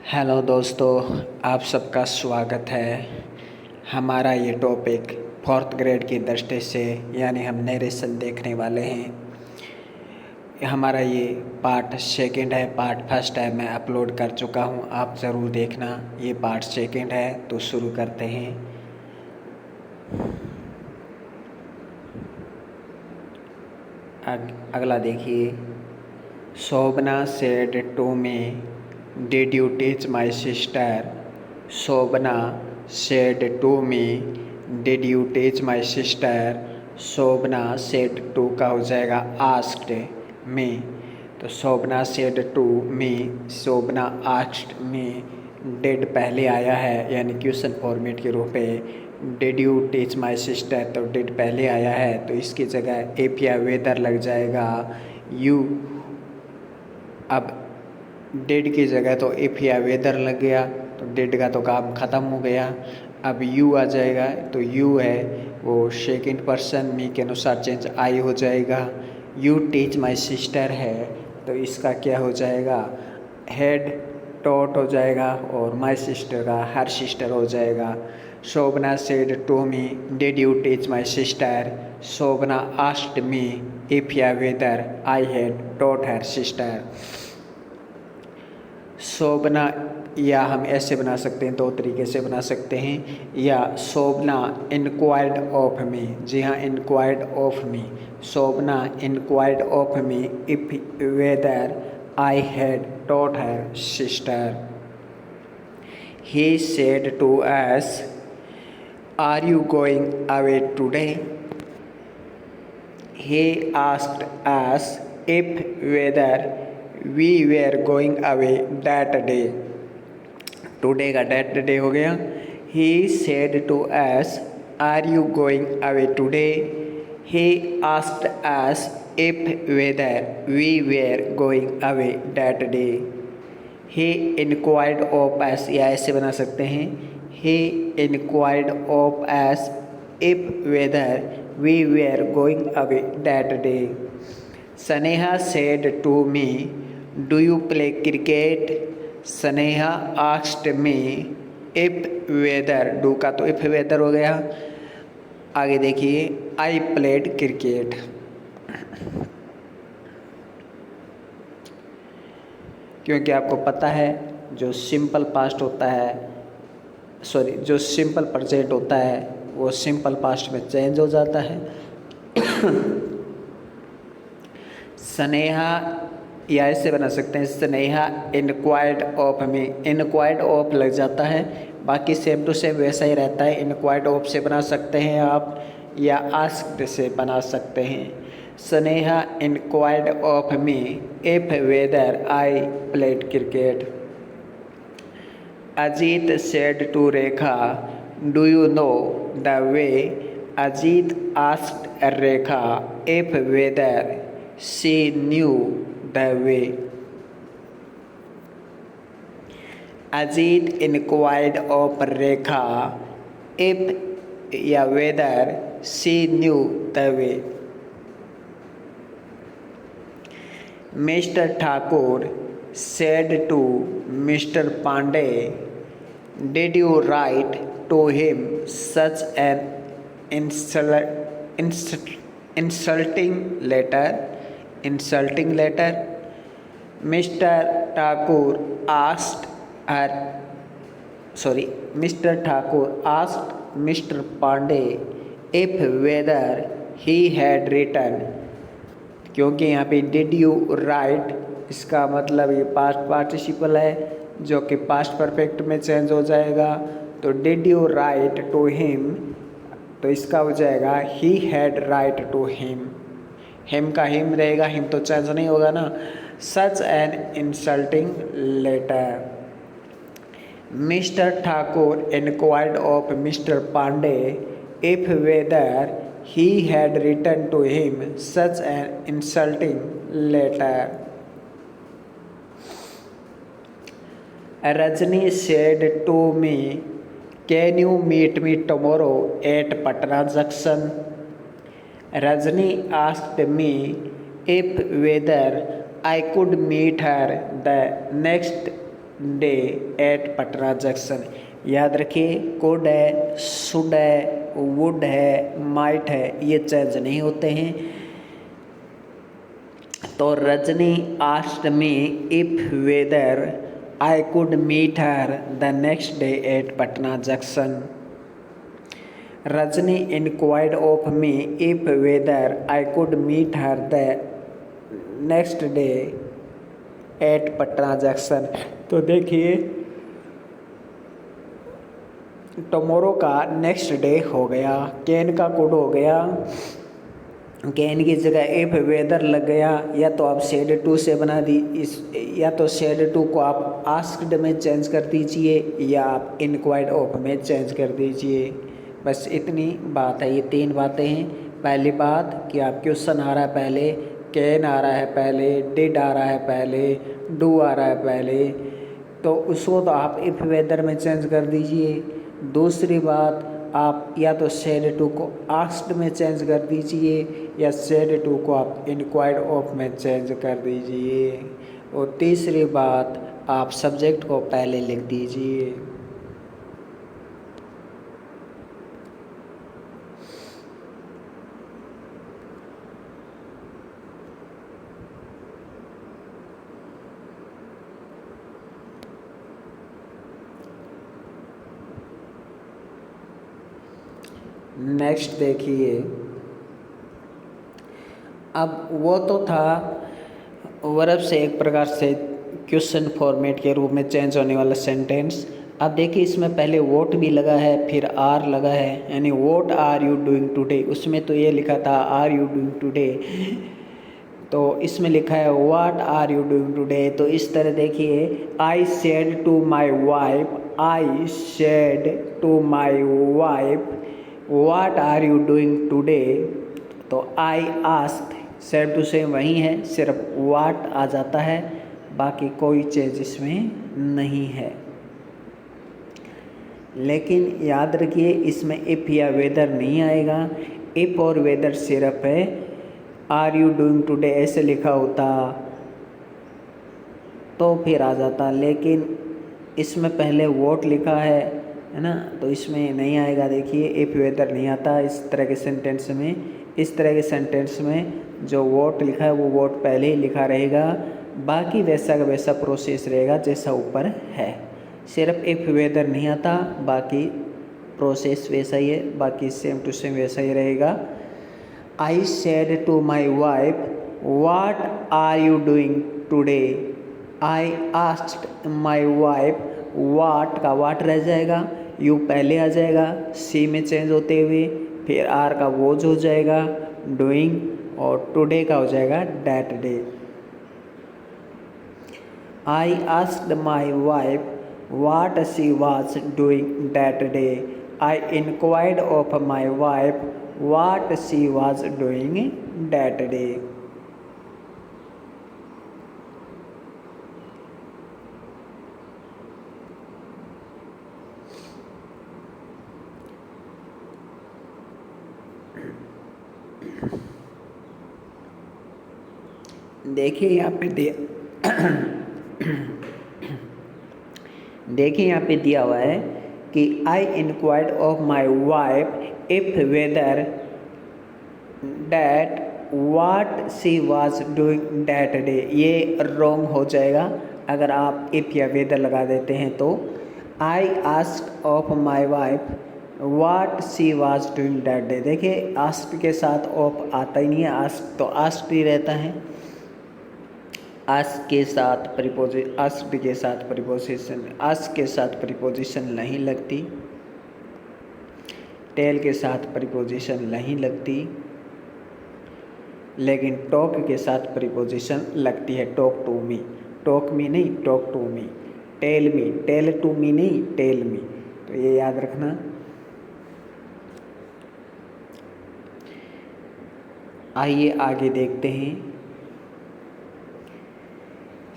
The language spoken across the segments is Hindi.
हेलो दोस्तों, आप सबका स्वागत है। हमारा ये टॉपिक फोर्थ ग्रेड की दृष्टि से यानी हम नरेशन देखने वाले हैं। हमारा ये पार्ट सेकंड है। पार्ट फर्स्ट है मैं अपलोड कर चुका हूँ, आप ज़रूर देखना। ये पार्ट सेकंड है तो शुरू करते हैं। अगला देखिए। Shobhana said to me, did you teach my sister? Shobhana said to me, did you teach my sister? Shobhana said to का हो जाएगा आस्क्ड मी। तो Shobhana said to me, Shobhana asked me. Did पहले आया है यानी क्वेश्चन फॉर्मेट के रूप में। Did you teach my sister, तो डिड पहले आया है तो इसकी जगह इफ या वेदर लग जाएगा यू। अब डिड की जगह तो इफ या वेदर लग गया तो डिड का तो काम ख़त्म हो गया। अब यू आ जाएगा तो यू है वो सेकंड पर्सन मी के अनुसार चेंज आई हो जाएगा। यू टीच माई सिस्टर है तो इसका क्या हो जाएगा, हेड टॉट हो जाएगा और माई सिस्टर का हर सिस्टर हो जाएगा। Shobhana said to me, did you teach my sister? Shobhana asked me if या whether I had taught her sister. Shobhana या हम ऐसे बना सकते हैं, दो तरीके से बना सकते हैं। या शोभना इंक्वायर्ड ऑफ मी, जी हाँ inquired of me. Shobhana inquired of me if whether I had taught her sister. He said to us, are you going away today? He asked us if whether we were going away that day. Today का that day हो गया। He said to us, are you going away today? He asked us if whether we were going away that day. He inquired of us, या ऐसे बना सकते हैं। He inquired of us if whether we were going away that day. Saneha said to me, do you play cricket? Saneha asked me if whether, do का तो if whether हो गया। आगे देखिए, I played cricket। क्योंकि आपको पता है जो सिंपल पास्ट होता है, सॉरी जो सिंपल प्रेजेंट होता है वो सिंपल पास्ट में चेंज हो जाता है। स्नेहा या ऐसे बना सकते हैं, Sneha enquired of me. इनक्वायर्ड of लग जाता है, बाकी सेम टू सेम वैसा ही रहता है। इनक्वायर्ड ऑफ से बना सकते हैं आप, या आस्क्ड से बना सकते हैं। Sneha enquired of me if whether I played cricket. Ajit said to Rekha, do you know the way? Ajit asked Rekha if whether she knew the way. Ajit inquired of Rekha if या whether she knew the way. Mr. Thakur said to Mr. Pandey, did you write to him such an insulting letter? Mr. Thakur asked Mr. Pandey if whether he had written, क्योंकि यहाँ पे डिड यू राइट इसका मतलब ये पास्ट पार्टिसिपल है जो कि पास्ट परफेक्ट में चेंज हो जाएगा। तो did you write to him, तो इसका हो जाएगा he had write to him. Him का हिम रहेगा, हिम तो चेंज नहीं होगा ना। Such an insulting letter. Mister Thakur inquired of mister Pandey if whether he had written to him such an insulting letter. Rajni said to me, can you meet me tomorrow at Patna Junction? Rajni asked me if whether I could meet her the next day at Patna junction. याद रखिए, कुड है, शुड है, वुड है, माइट है, ये चेंज नहीं होते हैं। तो Rajni asked me if whether I could meet her the next day at Patna junction. Rajni inquired of me if whether I could meet her the next day at Patna junction. तो देखिए, टमोरो का नेक्स्ट डे हो गया, कैन का कुड हो गया, कैन की जगह इफ वेदर लग गया, या तो आप सेड टू से बना दी इस, या तो सेड टू को आप आस्क्ड में चेंज कर दीजिए, या आप इंक्वायर्ड ऑफ में चेंज कर दीजिए। बस इतनी बात है, ये 3 बातें हैं। पहली बात कि आप क्वेश्चन आ रहा है पहले, कैन आ रहा है पहले, डिड आ रहा है पहले, डू आ रहा है पहले, तो उसको तो आप इफ वेदर में चेंज कर दीजिए। दूसरी बात, आप या तो सेड टू को आस्क्ड में चेंज कर दीजिए, या सेड टू को आप इंक्वायर्ड ऑफ में चेंज कर दीजिए। और तीसरी बात, आप सब्जेक्ट को पहले लिख दीजिए। नेक्स्ट देखिए, अब वो तो था वर्ब से एक प्रकार से क्वेश्चन फॉर्मेट के रूप में चेंज होने वाला सेंटेंस। अब देखिए, इसमें पहले वोट भी लगा है, फिर आर लगा है, यानी what are you doing today. उसमें तो ये लिखा था आर यू डूइंग टुडे, तो इसमें लिखा है what are you doing today. तो इस तरह देखिए, I said to my wife, I said to my wife what are you doing today. तो I asked, same to same वही है, सिर्फ व्हाट आ जाता है, बाकी कोई चेंज इसमें नहीं है। लेकिन याद रखिए, इसमें इफ़ या वेदर नहीं आएगा। इफ़ और वेदर सिर्फ है, आर यू डूइंग टुडे ऐसे लिखा होता तो फिर आ जाता, लेकिन इसमें पहले वोट लिखा है ना, तो इसमें नहीं आएगा। देखिए, इफ़ वेदर नहीं आता इस तरह के सेंटेंस में। इस तरह के सेंटेंस में जो वोट लिखा है वो वोट पहले ही लिखा रहेगा, बाकी वैसा का वैसा प्रोसेस रहेगा जैसा ऊपर है। सिर्फ इफ़ वेदर नहीं आता, बाकी प्रोसेस वैसा ही है, बाकी सेम टू सेम वैसा ही रहेगा। I said to my wife what are you doing today. I asked my wife, what का व्हाट रह जाएगा, यू पहले आ जाएगा सी में चेंज होते हुए, फिर आर का वोज हो जाएगा, डूइंग, और टुडे का हो जाएगा that day. I asked my wife what she was doing that day. I inquired of my wife what she was doing that day. देखिए यहाँ पे देखिए यहाँ पे दिया हुआ है कि I inquired of my wife if whether that what she was doing that day. ये रॉन्ग हो जाएगा अगर आप इफ़ या वेदर लगा देते हैं। तो I asked of my wife what she was doing that day. देखिए, आस्क्ड के साथ ऑफ आता ही नहीं है, आस्क्ड तो आस्क्ड ही रहता है। आस्क के साथ आस्क्ड के साथ प्रीपोजिशन, आस्क के साथ प्रीपोजिशन नहीं लगती, टेल के साथ प्रीपोजिशन नहीं लगती, लेकिन टॉक के साथ प्रीपोजिशन लगती है। Talk to me, talk me नहीं, talk to me. Tell me, tell to me नहीं, टेल मी। तो ये याद रखना। आइए आगे देखते हैं।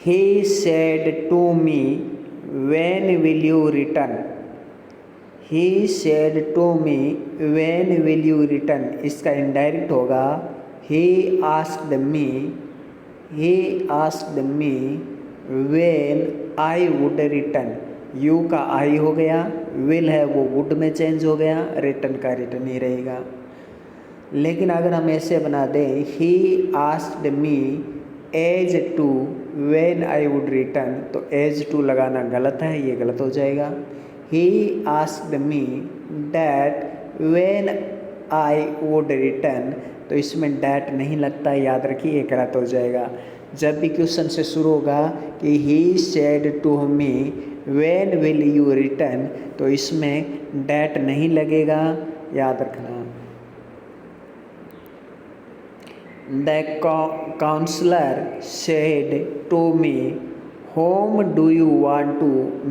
He said to me, when will you return? He said to me, when will you return? इसका इनडायरेक्ट होगा he asked me when I would return, you का आई हो गया, विल है वो वुड में चेंज हो गया, रिटर्न का रिटर्न ही रहेगा। लेकिन अगर हम ऐसे बना दें he asked me as to when I would return, तो एज टू लगाना गलत है, ये गलत हो जाएगा। He asked me that when I would return, तो इसमें डैट नहीं लगता, याद रखिए ये गलत हो जाएगा। जब भी क्वेश्चन से शुरू होगा कि he said to me when will you return, तो इसमें डैट नहीं लगेगा, याद रखना। The counselor said to me, whom do you want to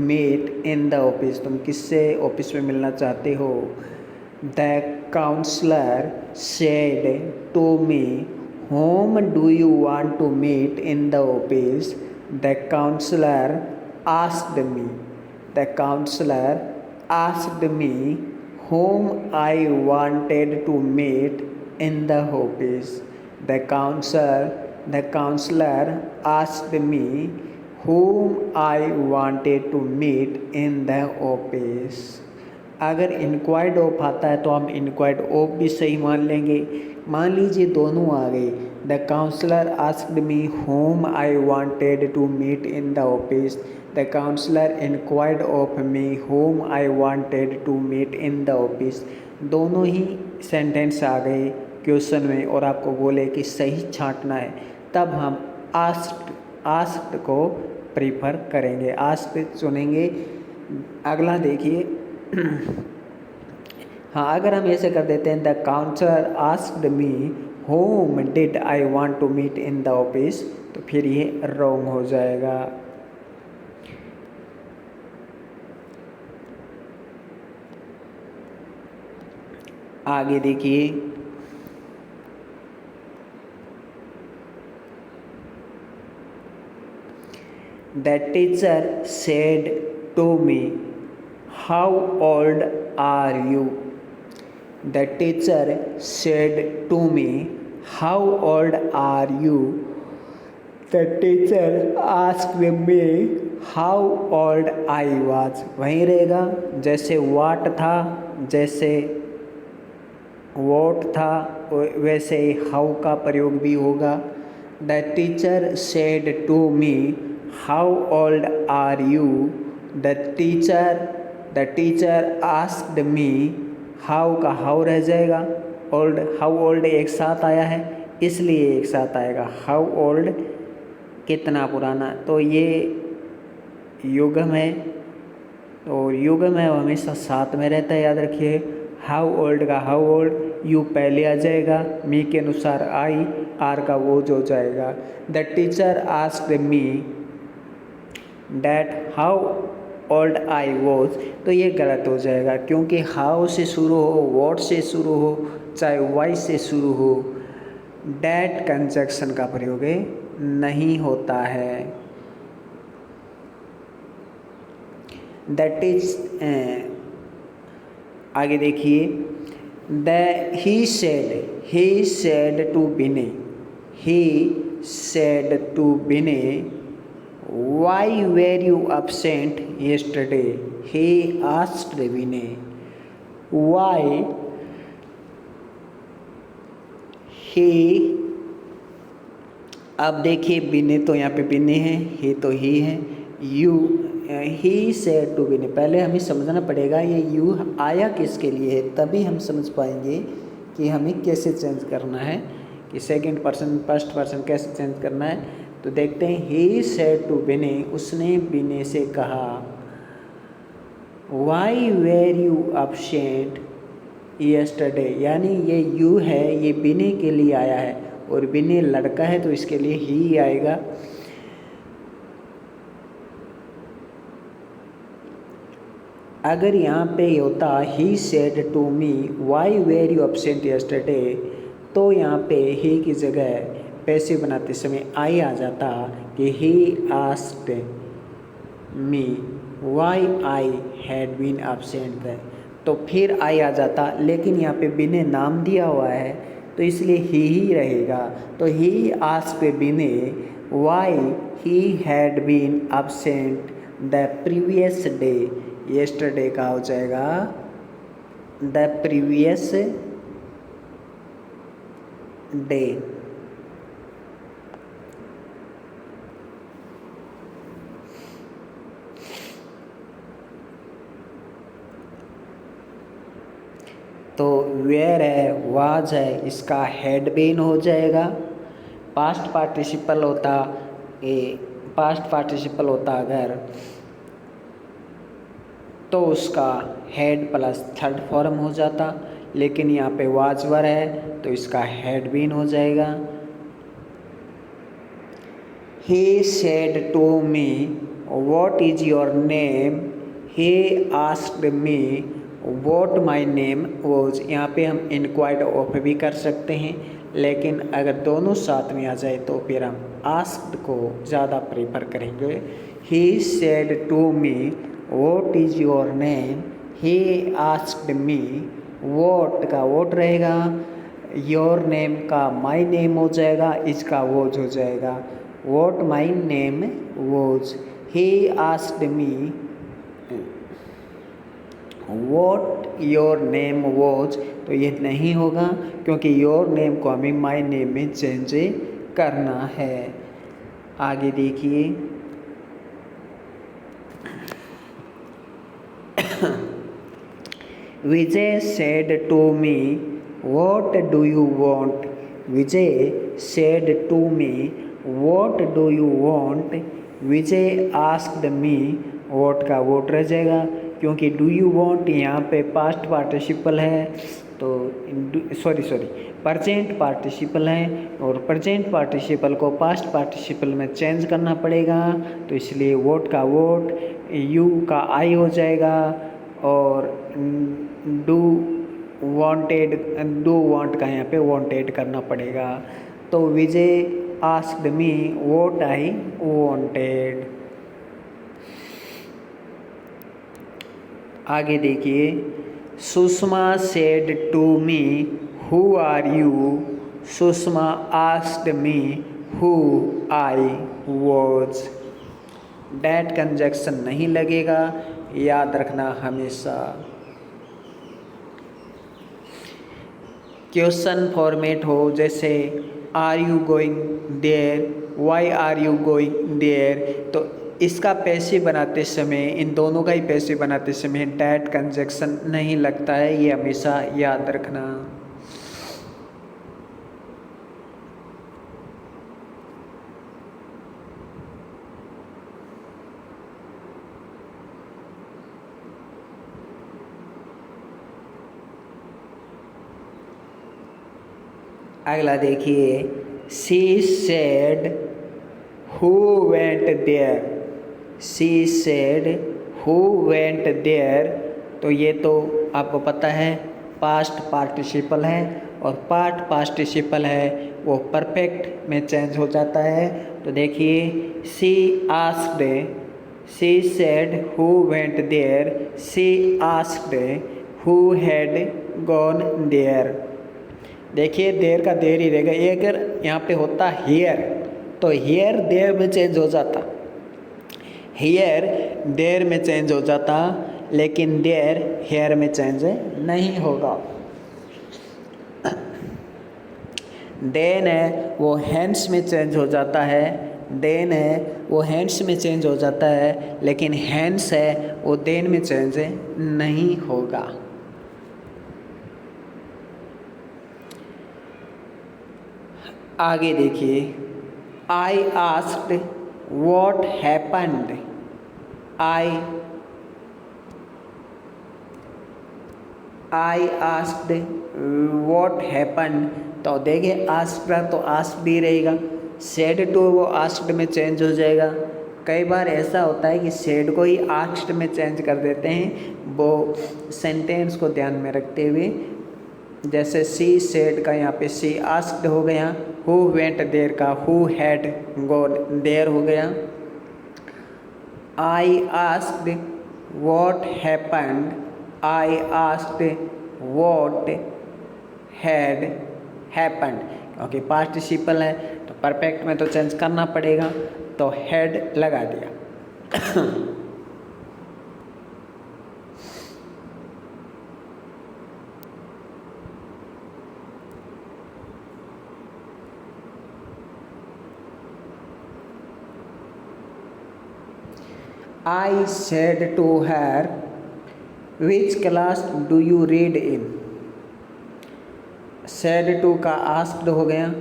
meet in the office? तुम किससे ऑफिस में मिलना चाहते हो? The counselor said to me, whom do you want to meet in the office? The counselor asked me. The counselor asked me whom I wanted to meet in the office. The counselor asked me whom I wanted to meet in the office. अगर इंक्वायर्ड ऑफ आता है तो हम इंक्वायर्ड ऑफ भी सही मान लेंगे। मान लीजिए दोनों आ गए, the counsellor asked me whom I wanted to meet in the office. The counselor inquired of me whom I wanted to meet in the office. दोनों ही सेंटेंस आ गए क्वेश्चन में और आपको बोले कि सही छांटना है, तब हम आस्क्ड को प्रीफर करेंगे, आस्क्ड चुनेंगे। अगला देखिए, हाँ अगर हम ऐसे कर देते हैं the counsellor asked me whom did I want to meet in the office, तो फिर ये रॉन्ग हो जाएगा। आगे देखिए, The teacher said to me, how old are you? The teacher said to me, how old are you? The teacher asked me how old I was. वहीं रहेगा, जैसे what था, जैसे what था, वैसे how का प्रयोग भी होगा। The teacher said to me, how old are you? The teacher asked me, how का how रह जाएगा, old how old एक साथ आया है इसलिए एक साथ आएगा। how old कितना पुराना, तो ये युग्म है और युग्म है वो हमेशा साथ में रहता है, याद रखिए। हाउ ओल्ड का हाउ ओल्ड यू पहले आ जाएगा, मी के अनुसार आई, आर का वो जो जाएगा। The teacher asked me that how old I was, तो ये गलत हो जाएगा क्योंकि हाउ से शुरू हो, वॉट से शुरू हो, चाहे वाई से शुरू हो, डैट कंजक्शन का प्रयोग नहीं होता है। दैट इज आगे देखिए, he said to Vinay, he said to Vinay Why were you absent yesterday? He asked Vinay. Why? He, अब देखिए विनय तो यहाँ पे विनय है, he तो ही है, you he said to विनय। पहले हमें समझना पड़ेगा ये you आया किसके लिए है, तभी हम समझ पाएंगे कि हमें कैसे चेंज करना है, कि सेकंड पर्सन फर्स्ट पर्सन कैसे चेंज करना है। तो देखते हैं, he said to विनय, उसने विनय से कहा, why were you absent yesterday, यानी ये you है, ये विनय के लिए आया है और विनय लड़का है तो इसके लिए ही आएगा। अगर यहाँ पे होता he said to me why were you absent yesterday, तो यहाँ पे he की जगह पैसिव बनाते समय आई आ जाता कि he asked me why I had been absent, तो फिर आई आ जाता, लेकिन यहाँ पे विनय नाम दिया हुआ है तो इसलिए ही रहेगा। तो he asked Vinay why he had been absent the previous day, yesterday का हो जाएगा द प्रीवियस डे। तो वेयर है, वाज है, इसका हैड बीन हो जाएगा। पास्ट पार्टिसिपल होता अगर तो उसका हैड प्लस थर्ड फॉर्म हो जाता, लेकिन यहाँ पे वाज वर है तो इसका हैड बीन हो जाएगा। He said to me, what is your name? He asked me what my name was। यहाँ पे हम इंक्वायर्ड ऑफ भी कर सकते हैं, लेकिन अगर दोनों साथ में आ जाए तो फिर हम आस्क्ड को ज़्यादा प्रेफर करेंगे। He said to me, what is your name? He asked me, what का what रहेगा, your name का my name हो जाएगा, इसका was हो जाएगा। What my name was, he asked me what your name was, तो ये नहीं होगा क्योंकि your name को हमें my name में चेंज करना है। आगे देखिए, विजय said to me, what do you want? Vijay said to me, what do you want? Vijay asked me, what का what रह जाएगा क्योंकि do you want यहाँ पे पास्ट पार्टिसिपल है, तो प्रेजेंट पार्टिसिपल है और प्रेजेंट पार्टिसिपल को पास्ट पार्टिसिपल में चेंज करना पड़ेगा, तो इसलिए वोट का वोट, यू का आई हो जाएगा और डू वांट का यहाँ पे वांटेड करना पड़ेगा। तो विजय asked me what I wanted। आगे देखिए, Sushma said to me who are you? Sushma asked me who I was। That conjunction नहीं लगेगा, याद रखना हमेशा। क्वेश्चन फॉर्मेट हो, जैसे are you going there, why are you going there, तो इसका पैसिव बनाते समय, इन दोनों का ही पैसिव बनाते समय डैट कंजक्शन नहीं लगता है, ये हमेशा याद रखना। अगला देखिए, she said who went there. She said who went there, तो ये तो आपको पता है पास्ट पार्टिसिपल है और पास्ट पार्टिसिपल है वो परफेक्ट में चेंज हो जाता है। तो देखिए, she asked, she said who went there, she asked who had gone there. देखिए देर का देर ही रहेगा, ये अगर यहाँ पे होता हियर तो हियर देर में चेंज हो जाता, हियर देर में चेंज हो जाता, लेकिन देर हेयर में चेंज नहीं होगा। देन है वो हैंड्स में चेंज हो जाता है, देन है वो हैंड्स में चेंज हो जाता है, लेकिन हैंड्स है वो देन में चेंज नहीं होगा। आगे देखिए, I asked what happened. I asked what happened, तो देखिए आस्क्ड तो आस्क्ड ही रहेगा, सेड टू वो आस्क्ड में चेंज हो जाएगा। कई बार ऐसा होता है कि सेड को ही आस्क्ड में चेंज कर देते हैं, वो सेंटेंस को ध्यान में रखते हुए। जैसे सी सेड का यहाँ पे सी आस्क्ड हो गया, हु वेंट देयर का हु हैड गॉन देयर हो गया। I asked what happened, I asked what had happened, क्योंकि पार्टिसिपल है तो परफेक्ट में तो चेंज करना पड़ेगा, तो हैड लगा दिया। I said to her which class do you read in. Said to का आस्क्ड हो गया,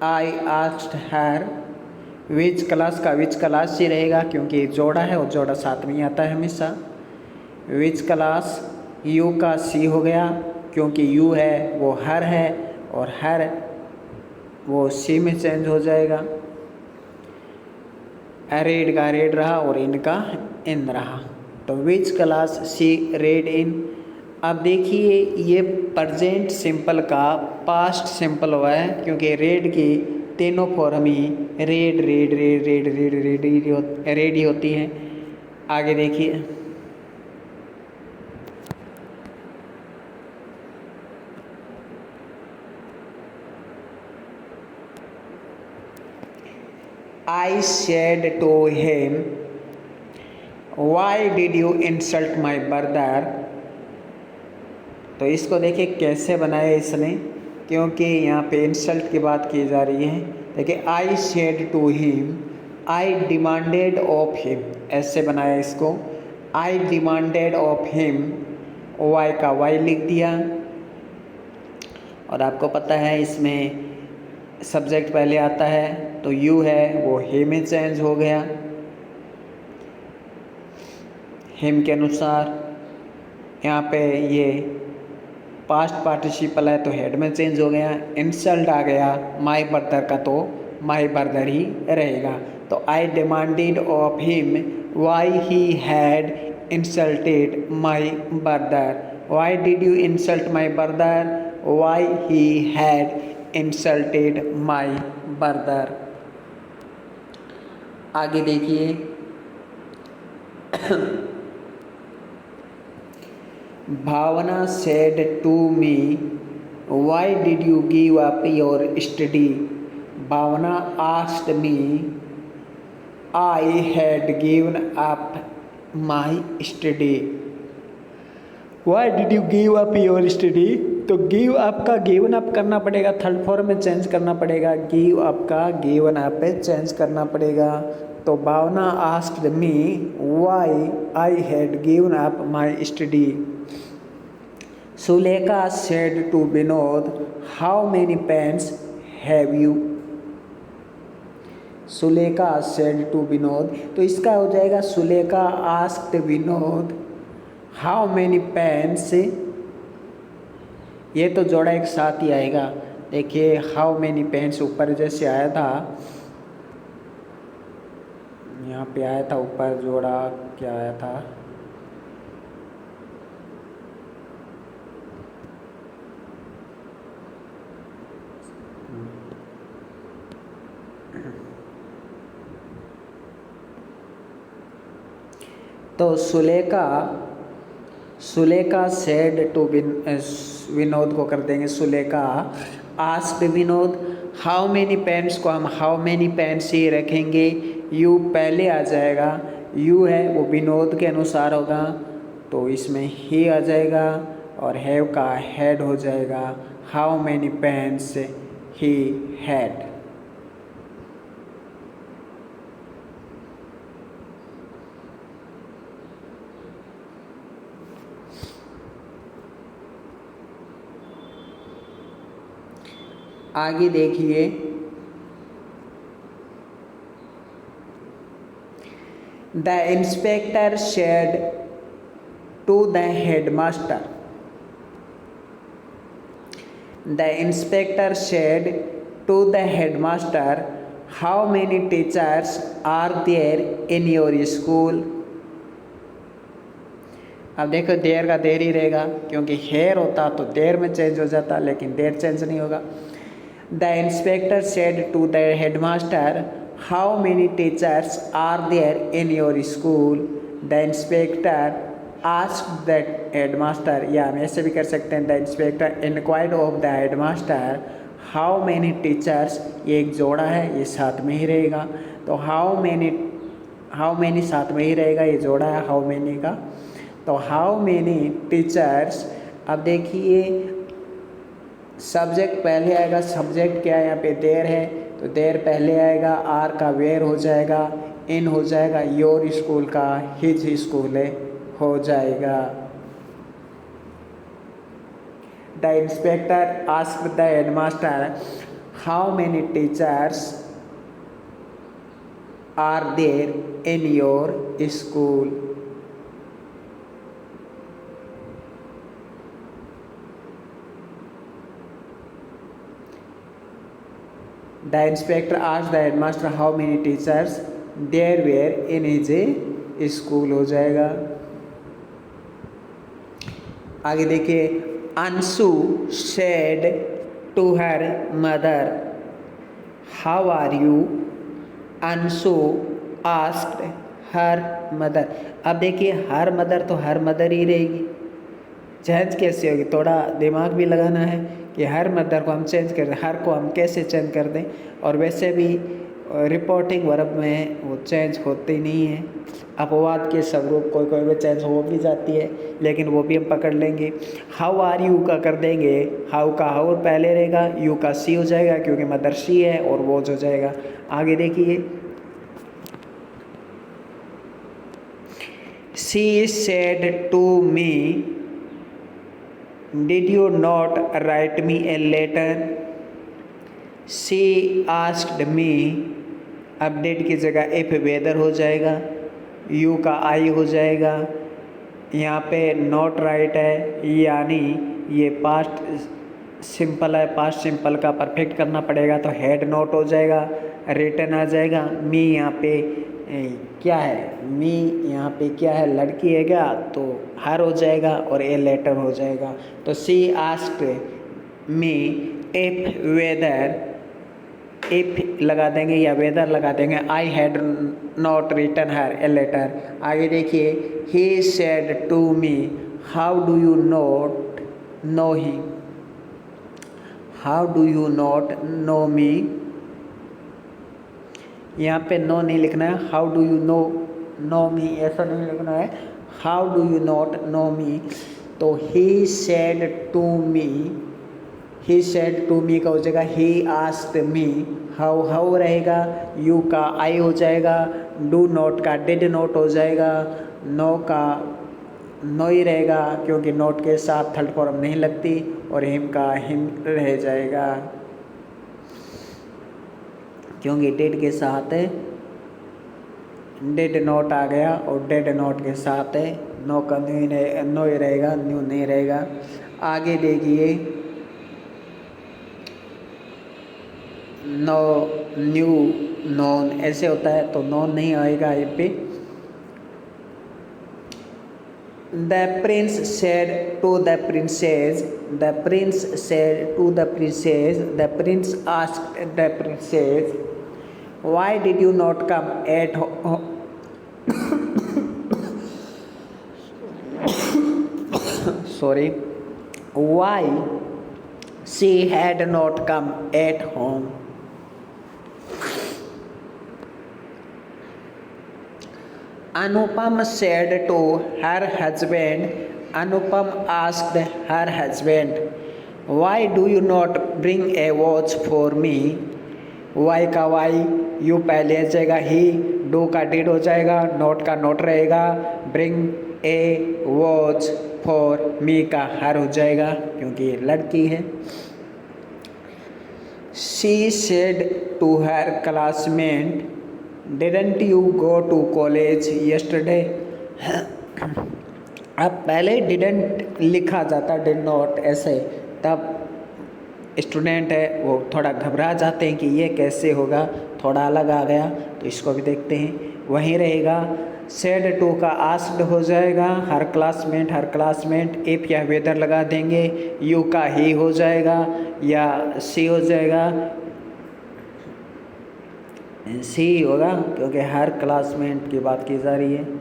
आई आस्क्ड हर, विच क्लास का विच क्लास ही रहेगा क्योंकि जोड़ा है और जोड़ा साथ में ही आता है हमेशा। विच क्लास, यू का सी हो गया क्योंकि यू है वो हर है और हर वो सी में चेंज हो जाएगा। रेड का रेड रहा और इनका इन रहा, तो विच क्लास सी रेड इन। अब देखिए ये प्रेजेंट सिंपल का पास्ट सिंपल हुआ है क्योंकि रेड की तीनों फॉर्म ही read read read read read read read ही होती है। आगे देखिए, I said to him, why did you insult my brother? तो इसको देखिए कैसे बनाया इसने, क्योंकि यहाँ पे इंसल्ट की बात की जा रही है। देखिए I said to him, I demanded of him, ऐसे बनाया इसको। I demanded of him, y का y लिख दिया। और आपको पता है इसमें सब्जेक्ट पहले आता है तो यू है वो he में चेंज हो गया, हिम के अनुसार। यहाँ पे ये पास्ट पार्टिसिपल है तो हेड में चेंज हो गया। इंसल्ट आ गया माई ब्रदर का तो माई ब्रदर ही रहेगा। तो I demanded of him why he had insulted my brother. Why did you insult my brother, why he had insulted my brother. आगे देखिए, Bhavna said to me why did you give up your study. Bhavna asked me I had given up my study. Why did you give up your study, तो गिव अप का गिवन अप करना पड़ेगा, थर्ड फॉर्म में चेंज करना पड़ेगा। गिव अप का गिवन अप पे चेंज करना पड़ेगा। तो Bhavna asked me why I had given up my study. Sulekha said to Vinod how many pens have you. Sulekha said to Vinod, तो इसका हो जाएगा Sulekha asked Vinod how many pens. ये तो जोड़ा एक साथ ही आएगा। देखिए हाउ मेनी पेन्स ऊपर जैसे आया था, यहाँ पे आया था ऊपर जोड़ा क्या आया था, तो सुलेखा सेड टू विनोद को कर देंगे Sulekha asked Vinod. How many pens को हम हाउ मेनी पेन्स ही रखेंगे, यू पहले आ जाएगा, यू है वो विनोद के अनुसार होगा तो इसमें ही आ जाएगा और हैव का हैड हो जाएगा। How many pens he had. आगे देखिए, the inspector said to the headmaster. The inspector said to the headmaster how many teachers are there in your school. अब देखो देर का देर ही रहेगा क्योंकि हेयर होता तो देर में चेंज हो जाता, लेकिन देर चेंज नहीं होगा। The inspector said to the headmaster, how many teachers are there in your school? The inspector asked the headmaster, या हम ऐसे भी कर सकते हैं, the inspector inquired of the headmaster how many teachers। ये एक जोड़ा है, ये साथ में ही रहेगा तो how many साथ में ही रहेगा, ये जोड़ा है how many का। तो how many teachers, अब देखिए सब्जेक्ट पहले आएगा, सब्जेक्ट क्या है यहाँ पे देर है तो देर पहले आएगा, आर का वेयर हो जाएगा, इन हो जाएगा, योर स्कूल का हिज स्कूल हो जाएगा। The inspector asked the headmaster how many teachers are there in your school. The inspector asked the headmaster how many teachers there were in his school हो जाएगा। आगे देखिए, Anshu said to her mother how are you। Anshu asked her mother। अब देखिए हर मदर तो हर मदर ही रहेगी, चेंज कैसे होगी, थोड़ा दिमाग भी लगाना है कि हर मदर को हम चेंज कर दें, हर को हम कैसे चेंज कर दें। और वैसे भी रिपोर्टिंग वर्ब में वो चेंज होते नहीं है, अपवाद के स्वरूप कोई कोई चेंज हो भी जाती है, लेकिन वो भी हम पकड़ लेंगे। हाउ आर यू का कर देंगे, हाउ का हाउ पहले रहेगा, यू का सी हो जाएगा क्योंकि मदर शी है, और वो हो जाएगा। आगे देखिए, she said to me Did you not write me a letter? She asked me। Update की जगह इफ वेदर हो जाएगा, यू का आई हो जाएगा, यहाँ पे नॉट राइट है, यानी ये पास्ट सिंपल है, पास्ट सिंपल का परफेक्ट करना पड़ेगा, तो हैड नॉट हो जाएगा, रिटर्न आ जाएगा। मी यहाँ पे क्या है, मी यहाँ पे क्या है, लड़की है क्या, तो हर हो जाएगा और ए लेटर हो जाएगा। तो she asked me if whether, if लगा देंगे या वेदर लगा देंगे, I had not written her a letter. आगे देखिए, he said to me how do you not know he. How do you not know me, यहाँ पे नो नहीं लिखना है, how do you know me ऐसा नहीं लिखना है, how do you not know me. तो he said to me, he said to मी का हो जाएगा he asked me, how how रहेगा, यू का आई हो जाएगा, डू नॉट का डिड नॉट हो जाएगा, नो का नो ही रहेगा क्योंकि नोट के साथ थर्ड फॉर्म नहीं लगती, और हिम का हिम रह जाएगा क्योंकि डिड के साथ डिड नॉट आ गया, और डिड नॉट के साथ नो का नो ही रहेगा, न्यू नहीं रहेगा। आगे देखिए, नो न्यू नॉन ऐसे होता है, तो नॉन नहीं आएगा ये पे। The prince said to the princess, the prince said to the princess, the prince asked the princess, why did you not come at home? Sorry, why she had not come at home? Anupam said to her husband, Anupam asked her husband, why do you not bring a watch for me? Why का वाई, यू पहले आ जाएगा, ही डू का डिड हो जाएगा, नोट का नोट रहेगा, bring a watch for me का हर हो जाएगा क्योंकि ये लड़की है। She said to her classmate, didn't you go to college yesterday. अब पहले डिडंट लिखा जाता, डिड नॉट ऐसे, तब स्टूडेंट है वो थोड़ा घबरा जाते हैं कि ये कैसे होगा, थोड़ा अलग आ गया, तो इसको भी देखते हैं। वहीं रहेगा, सेड टू का आस्क्ड हो जाएगा, हर क्लासमेट इफ या वेदर लगा देंगे, यू का ही हो जाएगा या सी हो जाएगा, सी होगा क्योंकि हर क्लासमेट की बात की जा रही है।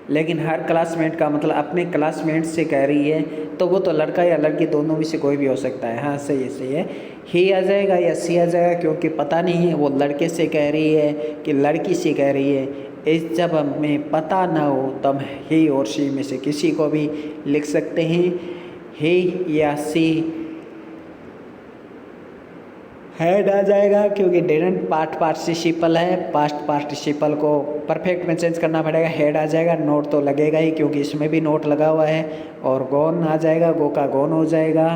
लेकिन हर क्लासमेट का मतलब अपने क्लासमेट से कह रही है, तो वो तो लड़का या लड़की दोनों में से कोई भी हो सकता है। हाँ सही है, ही आ जाएगा या सी आ जाएगा क्योंकि पता नहीं है वो लड़के से कह रही है कि लड़की से कह रही है। इस जब हमें पता ना हो तब ही और सी में से किसी को भी लिख सकते हैं, ही या सी हैड आ जाएगा क्योंकि डिडंट पास्ट पार्टिसिपल है, पास्ट पार्टिसिपल को परफेक्ट में चेंज करना पड़ेगा, हैड आ जाएगा। नोट तो लगेगा ही क्योंकि इसमें भी नोट लगा हुआ है। और गॉन आ जाएगा, गो का गॉन हो जाएगा।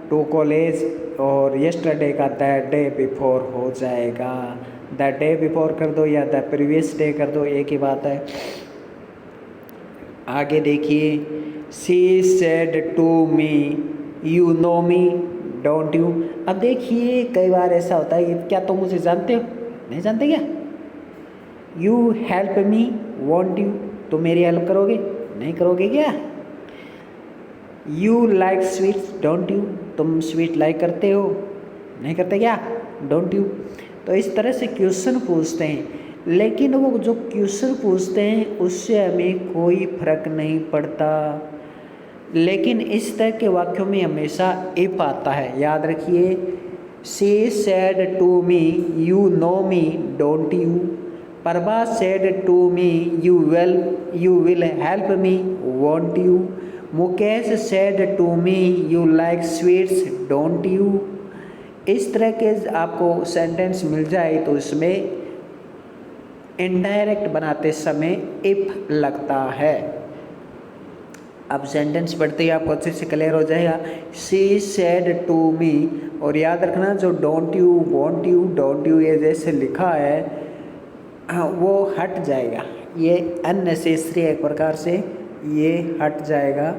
टू कॉलेज और यस्टरडे का द डे बिफोर हो जाएगा। द डे बिफोर कर दो या द प्रीवियस डे कर दो, एक ही बात है। आगे देखिए, she said to me you know me don't you. अब देखिए कई बार ऐसा होता है, क्या तुम मुझे जानते हो? नहीं जानते क्या? You help me won't you, तुम मेरी हेल्प करोगे? नहीं करोगे क्या? You like sweets don't you, तुम स्वीट लाइक करते हो? नहीं करते क्या? Don't you. तो इस तरह से क्वेश्चन पूछते हैं, लेकिन वो जो क्वेश्चन पूछते हैं उससे हमें कोई फर्क नहीं पड़ता। लेकिन इस तरह के वाक्यों में हमेशा इफ आता है, याद रखिए। She said to me you know me don't you. Prabha said to me you will help me won't you. Mukesh said to me you like sweets don't you. इस तरह के आपको सेंटेंस मिल जाए तो इसमें इनडायरेक्ट बनाते समय इफ लगता है। अब सेंटेंस पढ़ते ही आपको अच्छे से क्लियर हो जाएगा। शी सेड टू मी, और याद रखना जो don't you want you don't you ये जैसे लिखा है वो हट जाएगा, ये अननेसेसरी एक प्रकार से ये हट जाएगा।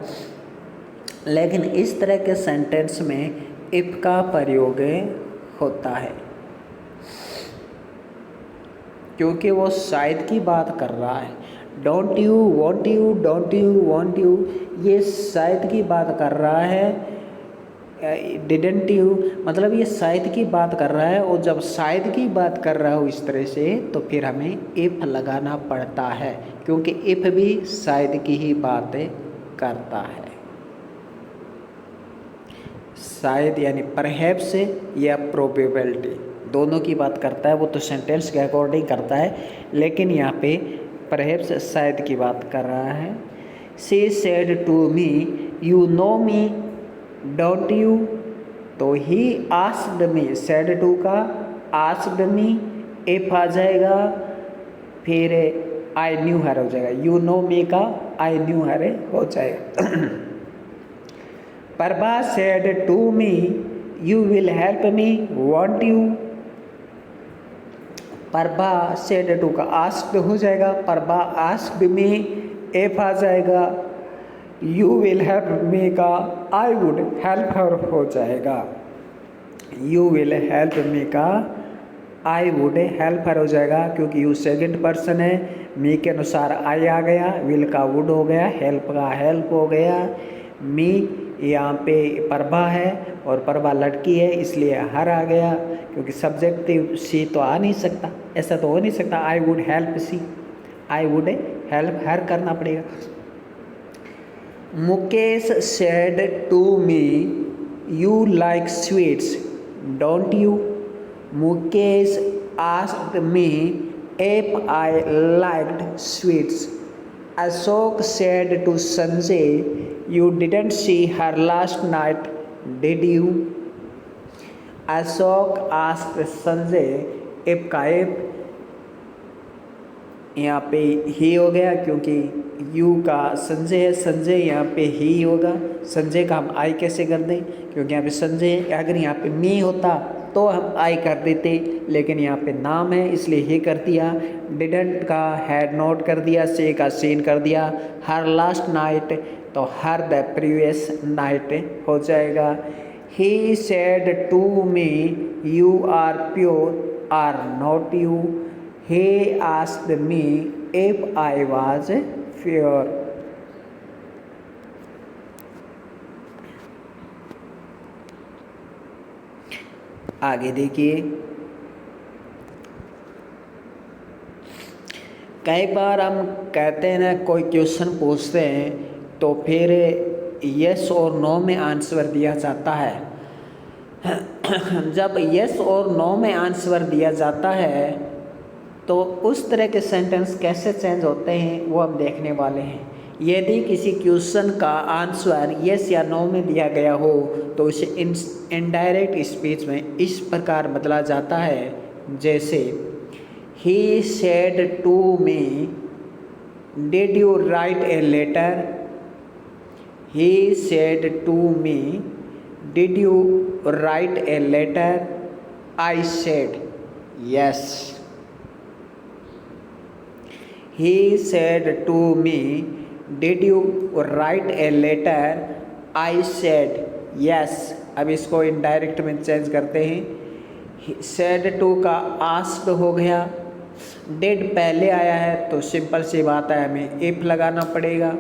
लेकिन इस तरह के सेंटेंस में इफ का प्रयोग होता है क्योंकि वो शायद की बात कर रहा है। Don't you want you don't you want you ये शायद की बात कर रहा है। डिडंट यू मतलब ये शायद की बात कर रहा है, और जब शायद की बात कर रहा हो इस तरह से तो फिर हमें इफ लगाना पड़ता है क्योंकि इफ भी शायद की ही बात करता है। शायद यानी परहैप्स या प्रोबेबिलिटी दोनों की बात करता है, वो तो सेंटेंस के अकॉर्डिंग करता है, लेकिन यहाँ पे परहैप्स शायद की बात कर रहा है। She said to me you know me don't you, तो he asked me, said to का आस्क्ड मी इफ आ जाएगा, फिर आई न्यू हर हो जाएगा। यू नो मी का आई न्यू हर हो जाएगा। Prabha said to me you will help me won't you. Prabha said to का आस्क्ड हो जाएगा, प्रभा आस्क्ड मी इफ आ जाएगा। यू विल हेल्प मी का आई वुड हेल्प हर हो जाएगा। यू विल हेल्प मी का आई वुड हेल्प हर हो जाएगा क्योंकि यू सेकंड पर्सन है। मी के अनुसार आई आ गया, विल का वुड हो गया, हेल्प का हेल्प हो गया। मी यहाँ पे प्रभा है और प्रभा लड़की है इसलिए हर आ गया क्योंकि सब्जेक्टिव सी तो आ नहीं सकता, ऐसा तो हो नहीं सकता। I would help she, I would help her करना पड़ेगा। Mukesh said to me you like sweets don't you. Mukesh asked me if I liked sweets. Ashok said to Sanjay you didn't see her last night did you। Ashok asked Sanjay if का if यहाँ पे ही हो गया क्योंकि यू का संजय है, संजय यहाँ पे ही होगा। संजय का हम आई कैसे कर दें क्योंकि यहाँ पे संजय, अगर यहाँ पे मी होता तो हम आई कर देते, लेकिन यहाँ पे नाम है इसलिए ही कर दिया। डिडंट का हैड नॉट कर दिया, से का सीन कर दिया। हर लास्ट नाइट तो हर द प्रीवियस नाइट हो जाएगा। He said to me you are pure are not you. He asked me if I was pure. आगे देखिए, कई बार हम कहते हैं ना, कोई क्वेश्चन पूछते हैं तो फिर यस और नो में आंसर दिया जाता है। जब यस और नो में आंसर दिया जाता है तो उस तरह के सेंटेंस कैसे चेंज होते हैं वो हम देखने वाले हैं। यदि किसी क्वेश्चन का आंसर यस या नो में दिया गया हो तो उसे इनडायरेक्ट स्पीच में इस प्रकार बदला जाता है, जैसे he said to me did you write a letter. He said to me did you write a letter. I said yes. He said to me, did you write a letter? I said yes। अब इसको इनडायरेक्ट में चेंज करते हैं। said to का asked हो गया, did पहले आया है तो सिंपल सी बात है, हमें if लगाना पड़ेगा।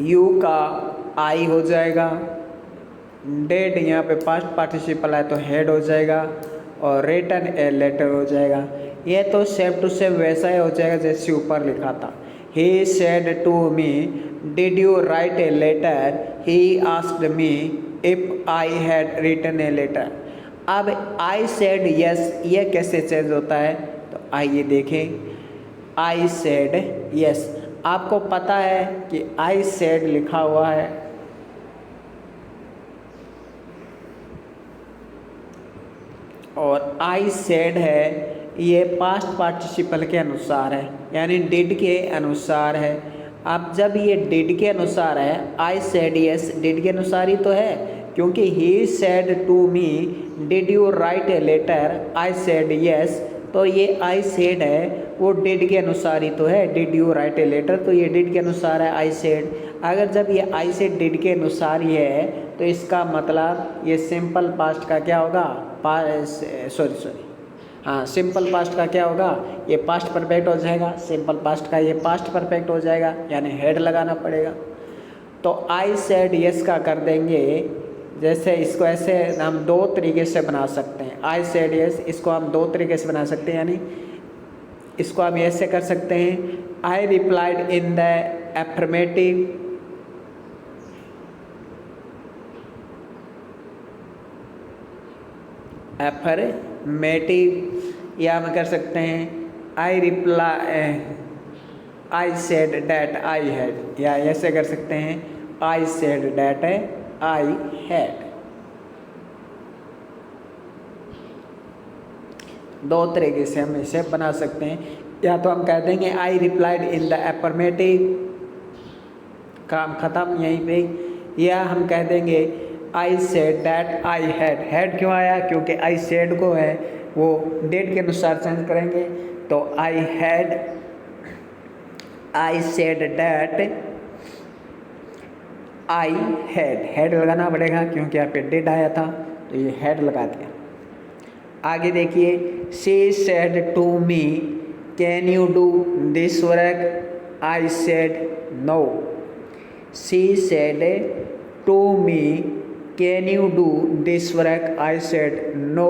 you का I हो जाएगा। did यहाँ पे पास्ट पार्टिसिपल है तो हेड हो जाएगा और रिटन ए लेटर हो जाएगा। ये तो सेम टू सेम वैसा ही हो जाएगा जैसे ऊपर लिखा था। He said to me did you write a letter. He asked me if I had written a letter. अब आई सेड यस ये कैसे चेंज होता है, तो आइए देखें। आई सेड यस, आपको पता है कि आई सेड लिखा हुआ है और आई सेड है, ये पास्ट पार्टिसिपल के अनुसार है, यानी डिड के अनुसार है। अब जब ये डिड के अनुसार है, आई सेड यस डिड के अनुसार ही तो है, क्योंकि he said to me did you write a letter. I said yes, तो ये आई सेड है वो डिड के अनुसार ही तो है। Did you write a letter, तो ये डिड के अनुसार है आई सेड। अगर जब ये आई सेड डिड के अनुसार ही है तो इसका मतलब ये सिंपल पास्ट का क्या होगा, हाँ सिंपल पास्ट का क्या होगा, ये पास्ट परफेक्ट हो जाएगा। सिंपल पास्ट का ये पास्ट परफेक्ट हो जाएगा, यानी हेड लगाना पड़ेगा। तो आई सेड यस का कर देंगे, जैसे इसको ऐसे हम दो तरीके से बना सकते हैं। आई सेड यस इसको हम दो तरीके से बना सकते हैं, यानी इसको हम ऐसे कर सकते हैं, आई replied in the affirmative. Affirmative, या हम कर सकते हैं I reply I said that I had, या ऐसे कर सकते हैं आई सेड डैट आई हैड। दो तरीके से हम इसे बना सकते हैं। या तो हम कह देंगे आई रिप्लाइड इन द एफर्मेटिव, काम खत्म यहीं पे। या हम कह देंगे आई said that I had. Had क्यों आया, क्योंकि आई सेड को है वो डेट के अनुसार चेंज करेंगे। तो I had, I said that I had, head लगाना पड़ेगा क्योंकि यहाँ पे डेट आया था, तो ये हेड लगा दिया। आगे देखिए, she said to me can you do this work. I said no. She said to me can you do this work. I said no.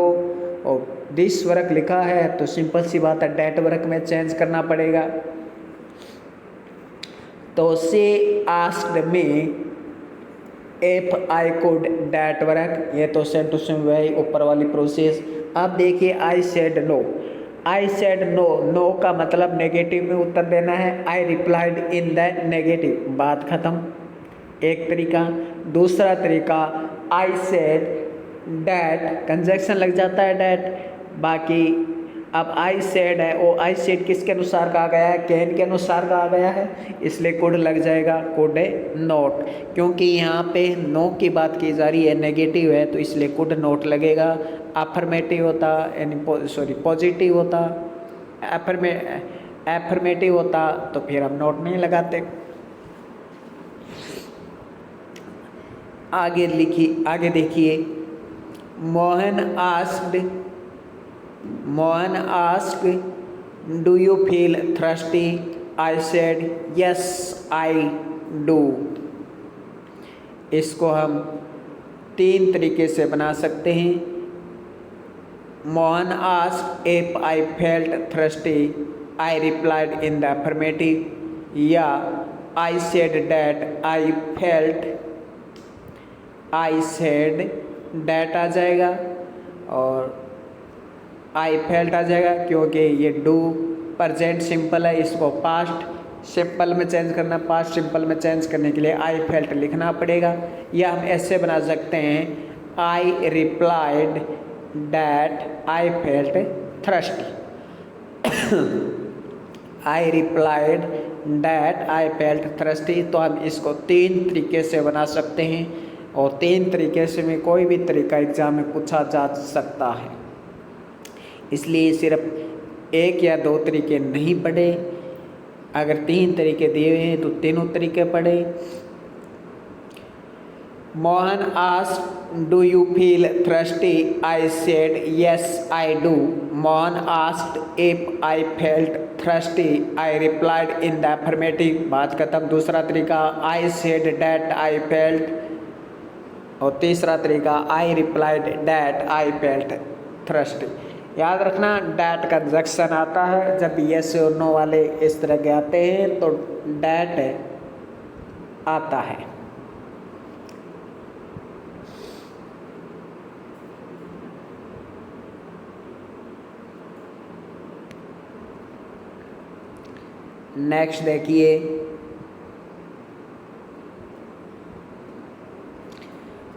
और दिस वर्क लिखा है तो सिंपल सी बात है डैट वर्क में चेंज करना पड़ेगा। तो she asked me if I could that work, ये तो सेम टू सेम वही ऊपर वाली प्रोसेस। अब देखिए I said no. I said no, no का मतलब नेगेटिव में उत्तर देना है। I replied in the negative, बात खत्म। एक तरीका। दूसरा तरीका, आई सेड डैट, कंजक्शन लग जाता है डैट। बाकी अब आई सेड है, वो आई सेड किसके अनुसार कहा गया है, कैन के अनुसार कहा गया है, इसलिए कुड लग जाएगा, कुड नोट। क्योंकि यहाँ पे नो की बात की जा रही है, नेगेटिव है, तो इसलिए कुड नोट लगेगा। अफर्मेटिव होता, यानी सॉरी पॉजिटिव होता, एफर्मेटिव होता तो फिर हम नोट नहीं लगाते। आगे देखिए, Mohan asked do you feel thirsty. I said yes I do. इसको हम तीन तरीके से बना सकते हैं। Mohan asked if I felt thirsty. I replied in the affirmative. या I said that I felt. I said that आ जाएगा और आई फेल्ट आ जाएगा, क्योंकि ये डू प्रेजेंट सिंपल है, इसको पास्ट सिंपल में चेंज करना, पास्ट सिंपल में चेंज करने के लिए आई फेल्ट लिखना पड़ेगा। या हम ऐसे बना सकते हैं I replied that I felt thirsty. I replied that I felt thirsty. तो हम इसको 3 तरीके से बना सकते हैं और 3 तरीके से में कोई भी तरीका एग्जाम में पूछा जा सकता है, इसलिए सिर्फ 1 या 2 तरीके नहीं पढ़े। अगर 3 तरीके दिए हुए हैं तो तीनों तरीके पढ़े। Mohan asked do you feel thirsty, I said yes I do. Mohan asked if I felt thirsty, I replied in the affirmative. बात खत्म। दूसरा तरीका आई सेड डैट आई फेल्ट, और तीसरा तरीका I replied that I felt thirsty. याद रखना डैट का कंजक्शन आता है जब यस और नो वाले इस तरह के आते हैं तो डैट आता है। नेक्स्ट देखिए,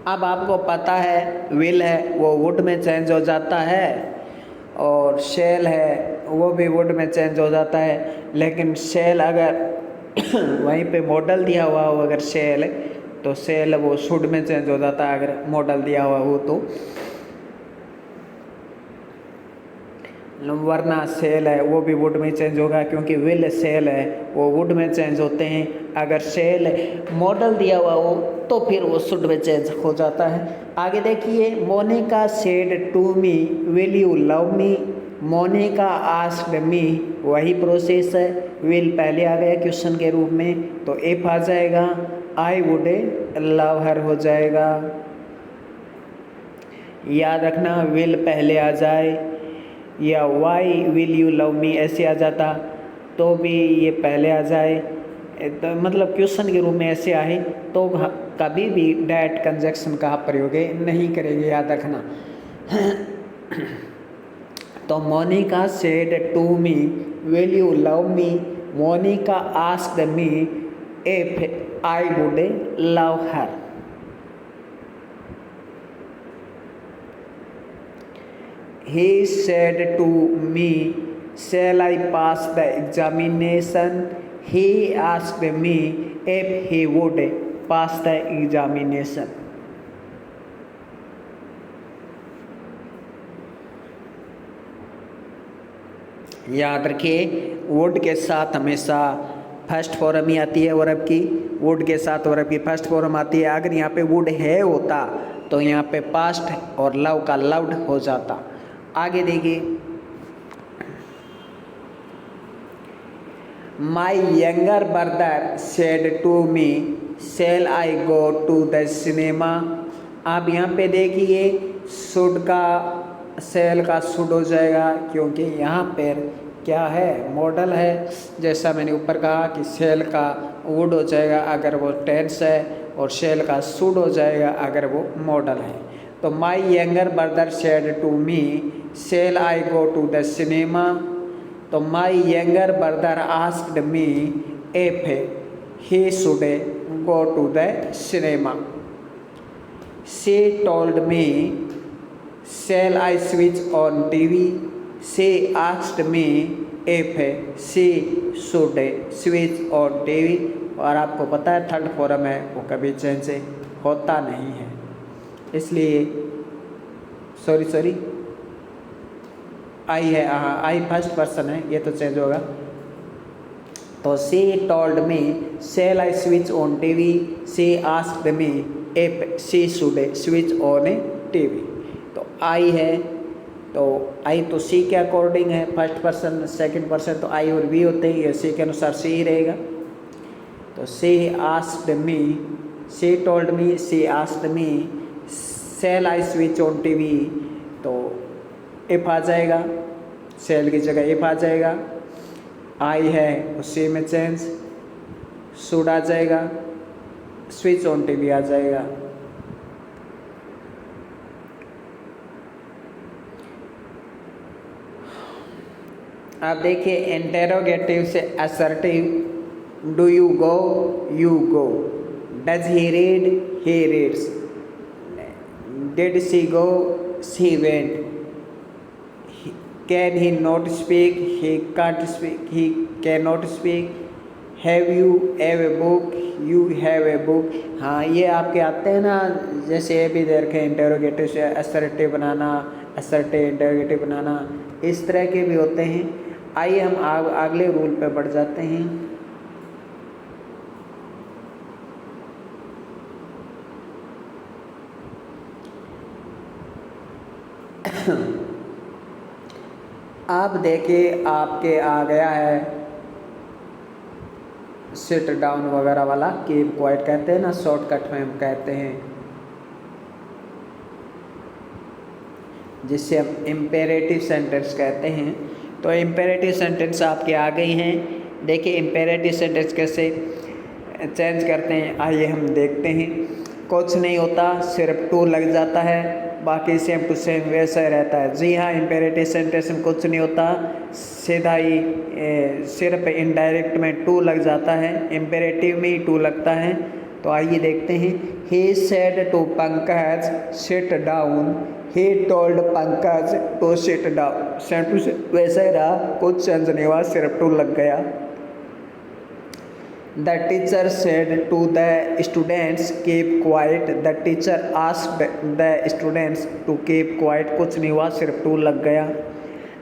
अब आपको पता है विल है वो वुड में चेंज हो जाता है और शेल है वो भी वुड में चेंज हो जाता है, लेकिन शेल अगर वहीं पे मॉडल दिया हुआ हो, अगर शेल तो शेल वो शुड में चेंज हो जाता है अगर मॉडल दिया हुआ हो तो, वरना सेल है वो भी वुड में चेंज होगा, क्योंकि विल सेल है वो वुड में चेंज होते हैं। अगर सेल मॉडल दिया हुआ हो तो फिर वो शुड में चेंज हो जाता है। आगे देखिए, Monica said to me will you love me, Monica asked me, वही प्रोसेस है। विल पहले आ गया क्वेश्चन के रूप में तो इफ आ जाएगा, आई वुड लव हर हो जाएगा। याद रखना विल पहले आ जाए या why will you love me ऐसे आ जाता तो भी ये पहले आ जाए, तो मतलब क्वेश्चन के रूप में ऐसे आए तो कभी भी डैट कंजक्शन का प्रयोग नहीं करेंगे, याद रखना। तो Monica said to me will you love me, Monica asked me if I would love her. He said to me, shall I pass the examination? He asked me if he would pass the examination. याद रखिए वुड के साथ हमेशा फर्स्ट फॉर्म ही आती है वर्ब की, वुड के साथ वर्ब की फर्स्ट फॉर्म आती है। अगर यहाँ पे वुड है होता तो यहाँ पे पास्ट और लव का लव्ड हो जाता। आगे देखिए, my younger brother said to me shall I go to the cinema. आप यहाँ पे देखिए शुड का शेल का शुड हो जाएगा, क्योंकि यहाँ पर क्या है मॉडल है। जैसा मैंने ऊपर कहा कि शेल का वुड हो जाएगा अगर वो टेंस है और शेल का शुड हो जाएगा अगर वो मॉडल है। तो my younger brother said to me shall I go to the cinema. तो my younger brother asked me if he should go to the cinema. She told me shall I switch on TV, she asked me if she should switch on TV. और आपको पता है थर्ड फॉर्म है वो कभी चेंज होता नहीं है, इसलिए सॉरी आई है, हाँ आई फर्स्ट पर्सन है, ये तो चेंज होगा। तो she told me shall I switch on TV, she asked me if she should switch on TV. तो आई है तो आई तो सी के अकॉर्डिंग है, फर्स्ट पर्सन सेकंड पर्सन तो आई और वी होते हैं, ये सी के अनुसार सी ही रहेगा। तो she asked me, she told me, she asked me shall I switch on TV, तो इफ आ जाएगा, शेल की जगह इफ आ जाएगा। आई है उसी में चेंज, शुड आ जाएगा, स्विच ऑन टीवी आ जाएगा। अब देखिए इंटेरोगेटिव से assertive, do you go, you go, does he read, he reads, did she go, she went, can he not speak, he can't speak, he can not speak, have you have a book, you have a book. हाँ, ये आपके आते हैं ना, जैसे ये भी देखें इंटेरोगेटिव से असर्टिव बनाना, असर्टिव इंटेरोगेटिव बनाना, इस तरह के भी होते हैं। आइए हम अगले रूल पे बढ़ जाते हैं। आप देखिए आपके आ गया है सिट डाउन वगैरह वाला, कीप क्वाइट कहते हैं ना, शॉर्टकट में हम कहते हैं, जिससे हम इम्पेरेटिव सेंटेंस कहते हैं। तो इम्पेरेटिव सेंटेंस आपके आ गई हैं। देखिए इम्पेरेटिव सेंटेंस कैसे चेंज करते हैं, आइए हम देखते हैं। कुछ नहीं होता, सिर्फ टू लग जाता है, बाकी सेम टू सेम वैसा ही रहता है। जी हाँ, इम्पेरेटिव सेंटेंस में कुछ नहीं होता, सीधा ही सिर्फ इनडायरेक्ट में टू लग जाता है, इम्पेरेटिव में ही टू लगता है। तो आइए देखते हैं। He said to Pankaj sit down, he told Pankaj to sit down, same to same वैसा ही रहा, कुछ चेंज नहीं हुआ, सिर्फ टू लग गया। The teacher said to the students keep quiet, the teacher asked the students to keep quiet, कुछ नहीं हुआ, सिर्फ टू लग गया।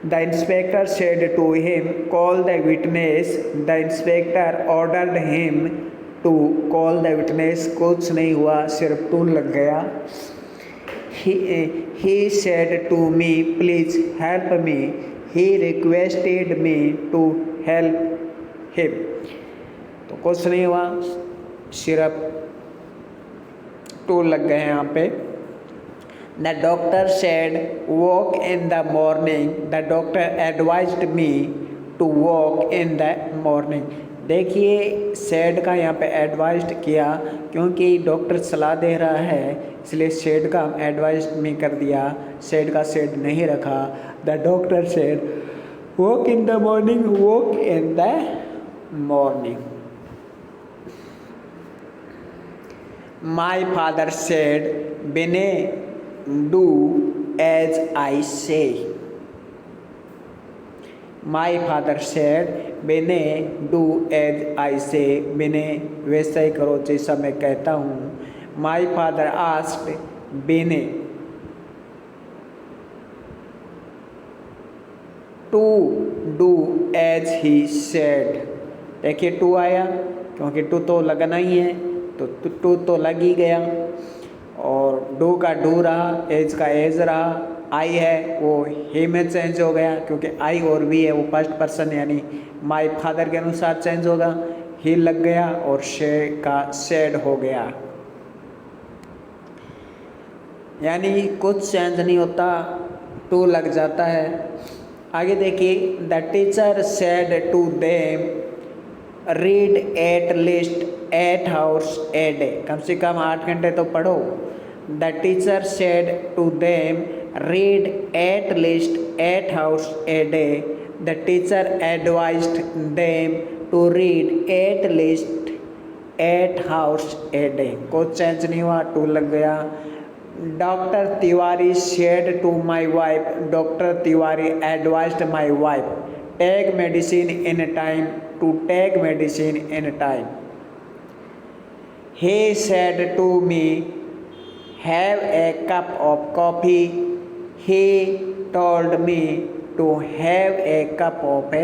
The inspector said to him call the witness, the inspector ordered him to call the witness, कुछ नहीं हुआ, सिर्फ टू लग गया। He said to me please help me, he requested me to help him, तो कुछ नहीं हुआ, सिर्फ टू लग गए हैं यहाँ पे। The doctor said walk in the morning, the doctor advised me to walk in the morning. देखिए सेड का यहाँ पे एडवाइज्ड किया, क्योंकि डॉक्टर सलाह दे रहा है, इसलिए सेड का हम एडवाइज्ड मी कर दिया, सेड का सेड नहीं रखा। The doctor said walk in the morning, walk in the morning. My father said, Bene, do as I say. My father said, Bene, do as I say. Bene, वैसा ही करो जैसा मैं कहता हूँ। My father asked Bene to do as he said। देखिए टू आया, क्योंकि टू तो लगना ही है, तो टू तो लग ही गया, और डू का डू रहा, एज का एज रहा, आई है वो ही में चेंज हो गया, क्योंकि आई और वी है वो फर्स्ट पर्सन यानी माय फादर के अनुसार चेंज होगा, ही लग गया और शे का शेड हो गया, यानी कुछ चेंज नहीं होता, टू लग जाता है। आगे देखिए, the teacher said to them read at least 8 hours a day, कम से कम 8 घंटे तो पढ़ो। The teacher said to them read at least 8 hours a day, the teacher advised them to read at least 8 hours a day, कुछ चेंज नहीं हुआ, टू लग गया। Doctor Tiwari said to my wife, doctor Tiwari advised my wife take medicine in time, to take medicine in time. He said to me, have a cup of coffee. He told me to have a cup of a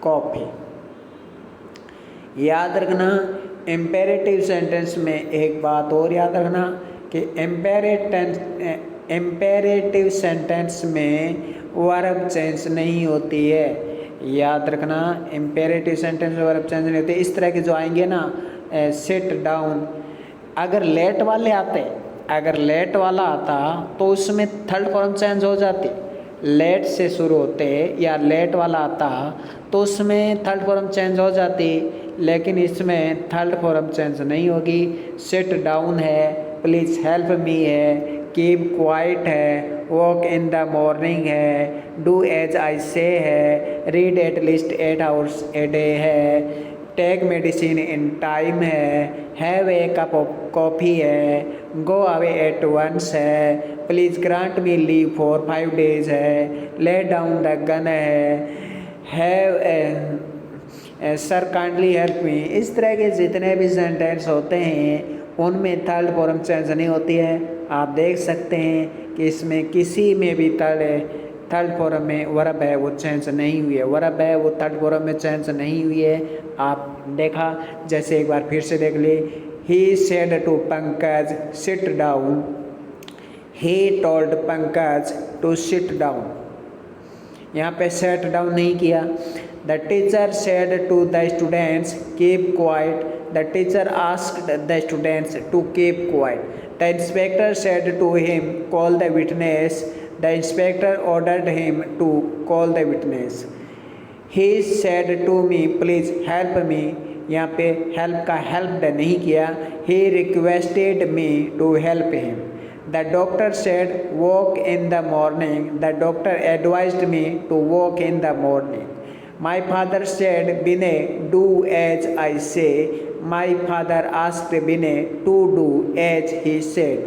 coffee. याद रखना इम्पेरेटिव सेंटेंस में एक बात और याद रखना कि इम्पेरेटिव सेंटेंस में वर्ब चेंज नहीं होती है। याद रखना इम्पेरेटिव सेंटेंस में वर्ब चेंज नहीं होती। इस तरह के जो आएंगे ना, सिट डाउन, अगर लेट वाले आते, अगर लेट वाला आता तो उसमें थर्ड फॉर्म चेंज हो जाती, लेट से शुरू होते या लेट वाला आता तो उसमें थर्ड फॉर्म चेंज हो जाती, लेकिन इसमें थर्ड फॉर्म चेंज नहीं होगी। सिट डाउन है, प्लीज़ हेल्प मी है, कीप क्वाइट है, वॉक इन द मॉर्निंग है, डू एज आई से है, read at least 8 hours a day है, take medicine in time have a cup of coffee है, गो अवे एट वंस है, please grant me leave for 5 days है, ले डाउन द गन है सर काइंडली हेल्प मी। इस तरह के जितने भी सेंटेंस होते हैं उनमें थर्ड फॉर्म चेंज नहीं होती है। आप देख सकते हैं कि इसमें किसी में भी थर्ड फॉर्म में वर्ब है वो चेंज नहीं हुई है, वर्ब है वो थर्ड फॉर्म में चेंज नहीं हुई है। आप देखा, जैसे एक बार फिर से देख ले, he said to Pankaj sit down, he told Pankaj to sit down, यहाँ पे सेट डाउन नहीं किया। The teacher said to the students keep quiet, the teacher asked the students to keep quiet, the inspector said to him call the witness, the inspector ordered him to call the witness, he said to me please help me, यहाँ पे हेल्प का हेल्प नहीं किया, he requested me to help him. The doctor said walk in the morning, the doctor advised me to walk in the morning. My father said Binay do as I say, my father asked Binay to do as he said.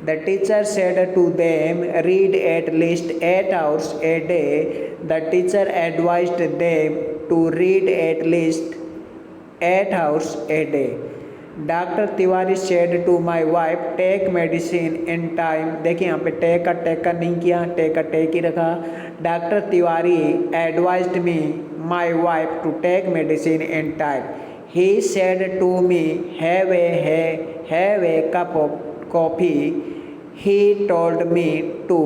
The teacher said to them read at least 8 hours a day, the teacher advised them to read at least 8 hours a day. Doctor Tiwari said to my wife take medicine in time, देखिए यहाँ पे टेक का नहीं किया, टेक ही रखा। Doctor Tiwari advised me my wife to take medicine in time, he said to me have a cup of coffee, he told me to,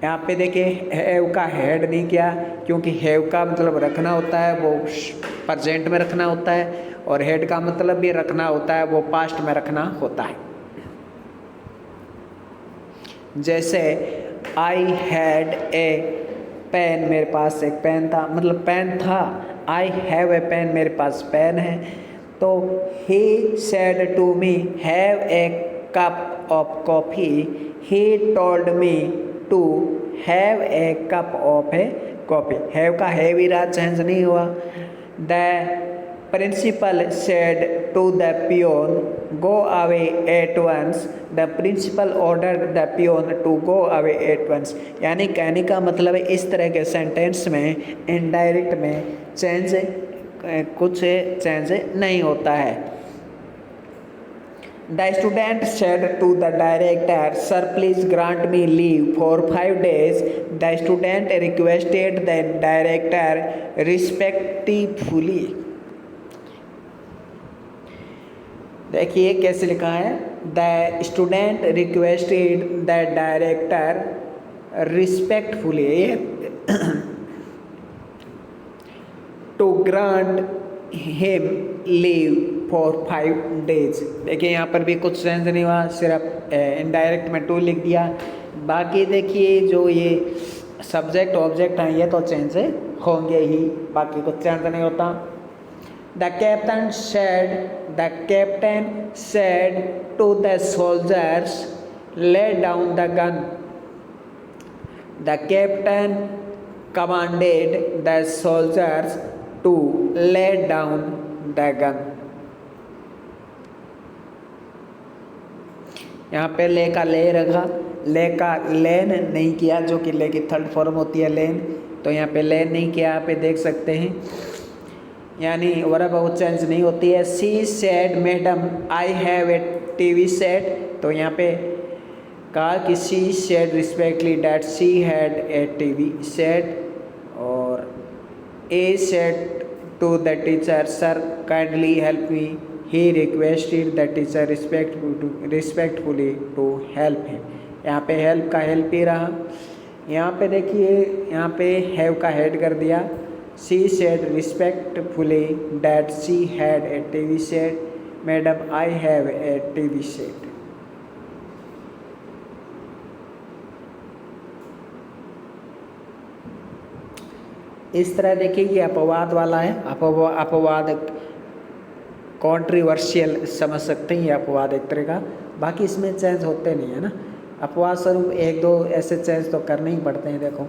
यहाँ पे देखिए हैव का हेड नहीं किया, क्योंकि हैव का मतलब रखना होता है वो प्रेजेंट में रखना होता है, और हेड का मतलब भी रखना होता है वो पास्ट में रखना होता है। जैसे आई हैड ए पेन, मेरे पास एक पेन था, मतलब पेन था, आई हैव ए पेन, मेरे पास पेन है। तो he said to me have a cup of coffee, he told me to have a cup of a coffee, have का हैव ही रहा, चेंज नहीं हुआ। The Principal said to the peon, go away at once. The principal ordered the peon to go away at once. यानी कहने का मतलब है इस तरह के सेंटेंस में इनडायरेक्ट में चेंज कुछ चेंज नहीं होता है। The student said to the director, sir please grant me leave for 5 days. The student requested the director respectfully. देखिए कैसे लिखा है, the student requested the director respectfully to grant him leave for 5 days। देखिए यहाँ पर भी कुछ चेंज नहीं हुआ, सिर्फ इनडायरेक्ट में टू लिख दिया। बाकी देखिए जो ये सब्जेक्ट ऑब्जेक्ट हैं ये तो चेंज होंगे ही, बाकी कुछ चेंज नहीं होता। The captain said to the soldiers, lay down the gun. The captain commanded the soldiers to lay down the gun. यहाँ पे ले का ले रखा, ले का लेन नहीं किया, जो कि ले की थर्ड फॉर्म होती है लेन, तो यहाँ पे लेन नहीं किया, यहाँ पे देख सकते हैं, यानी वर्ब चेंज नहीं होती है। She said madam I have a TV set, तो यहाँ पे कहा कि she said respectfully that she had a TV set, और a said to the teacher sir kindly help me, he requested the teacher respectfully to help him. यहाँ पे हेल्प का हेल्प ही रहा। यहाँ पे देखिए यहाँ पे हैव का हेड कर दिया। She said respectfully that she had a TV set. Madam, I have a TV set. इस तरह देखिए ये अपवाद वाला है, अपवाद कॉन्ट्रीवर्शियल समझ सकते हैं, ये अपवाद एक तरह का, बाकी इसमें चेंज होते नहीं है ना। अपवाद स्वरूप एक दो ऐसे चेंज तो करने ही पड़ते हैं। देखो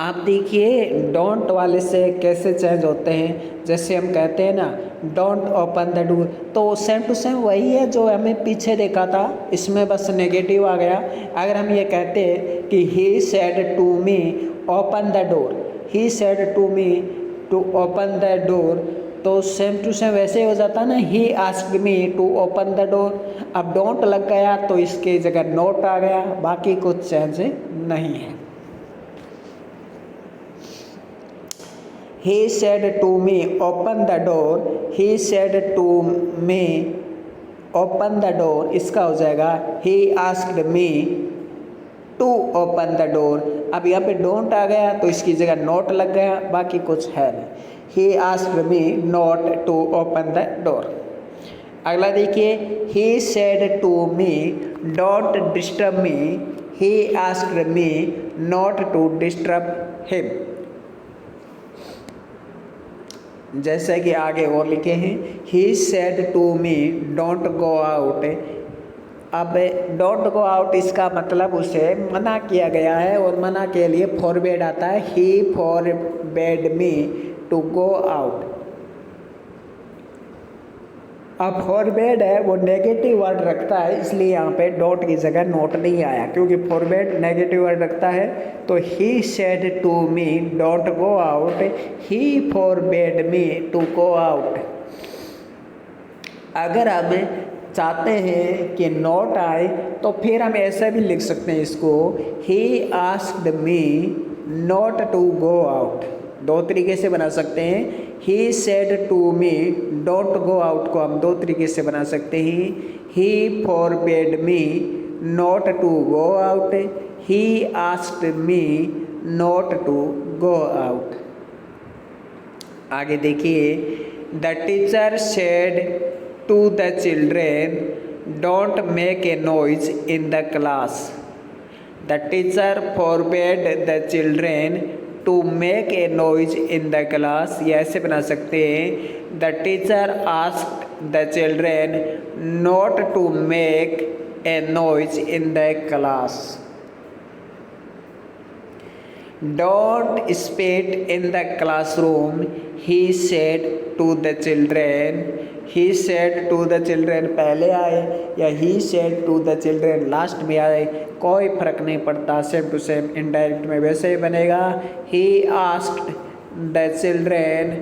आप देखिए डोंट वाले से कैसे चेंज होते हैं। जैसे हम कहते हैं ना डोंट ओपन द डोर, तो सेम टू सेम वही है जो हमें पीछे देखा था, इसमें बस नेगेटिव आ गया। अगर हम ये कहते हैं कि he said to me open the door, he said to me to open the door, तो सेम टू सेम वैसे हो जाता ना, he asked me to open the door. अब डोंट लग गया तो इसके जगह नोट आ गया, बाकी कुछ चेंज नहीं है। He said to me open the door, he said to me open the door, इसका हो जाएगा he asked me to open the door। अब यहाँ पे don't आ गया तो इसकी जगह not लग गया, बाकी कुछ है नहीं। he asked me not to open the door। अगला देखिए he said to me don't disturb me, he asked me not to disturb him। जैसे कि आगे और लिखे हैं he said to me don't go out. अब डोंट गो आउट इसका मतलब उसे मना किया गया है, और मना के लिए फॉरबेड आता है, he forbade me to go out. अब फॉरबेड है वो नेगेटिव वर्ड रखता है, इसलिए यहाँ पे डोंट की जगह नोट नहीं आया, क्योंकि फॉरबेड नेगेटिव वर्ड रखता है। तो he said to me don't go out, he forbade me to go out. अगर हम चाहते हैं कि नोट आए तो फिर हम ऐसे भी लिख सकते हैं इसको, he asked me not to go out. दो तरीके से बना सकते हैं। He said to me don't go out को हम दो तरीके से बना सकते हैं, he forbade me not to go out, he asked me not to go out. आगे देखिए the teacher said to the children don't make a noise in the class. The teacher forbade the children to make a noise in the class. ये ऐसे बना सकते हैं the teacher asked the children not to make a noise in the class. Don't speak in the classroom, he said to the children. He said to the children पहले आए या he said to the children last में आए, कोई फर्क नहीं पड़ता, सेम टू सेम इनडायरेक्ट में वैसे ही बनेगा। He asked the children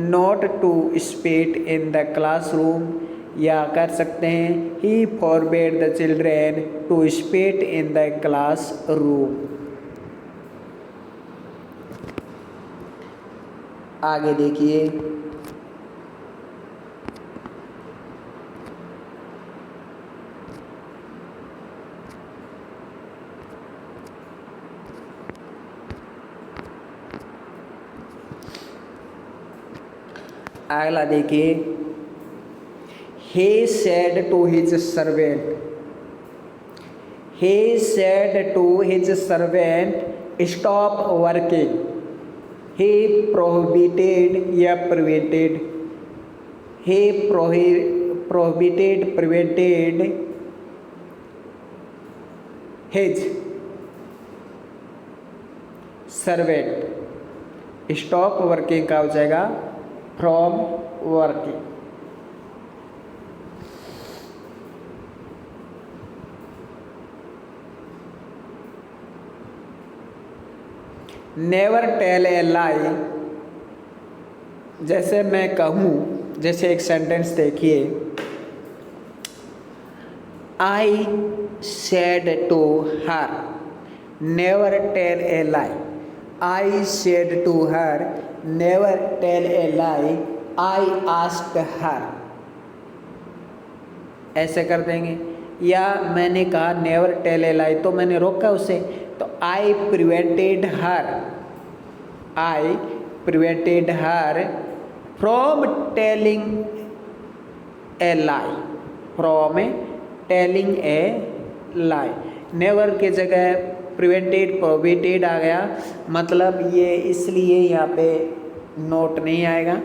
not to speak in the classroom, या कर सकते हैं he forbade the children to speak in the classroom. आगे देखिए अगला देखिए he said to his servant, he said to his servant stop working, he prohibited या prevented, he prohibited prevented his servant। stop working का हो जाएगा from working। Never tell a lie, जैसे मैं कहूँ, जैसे एक सेंटेंस देखिए I said to her never tell a lie. I said to her never tell a lie, I asked her, ऐसे कर देंगे। या मैंने कहा नेवर टेल ए लाई, तो मैंने रोका उसे, तो I prevented her, I prevented her from telling a lie, from telling a lie. Never के जगह प्रिवेंटेड प्रोहिबिटेड आ गया, मतलब ये इसलिए यहाँ पे नोट नहीं आएगा।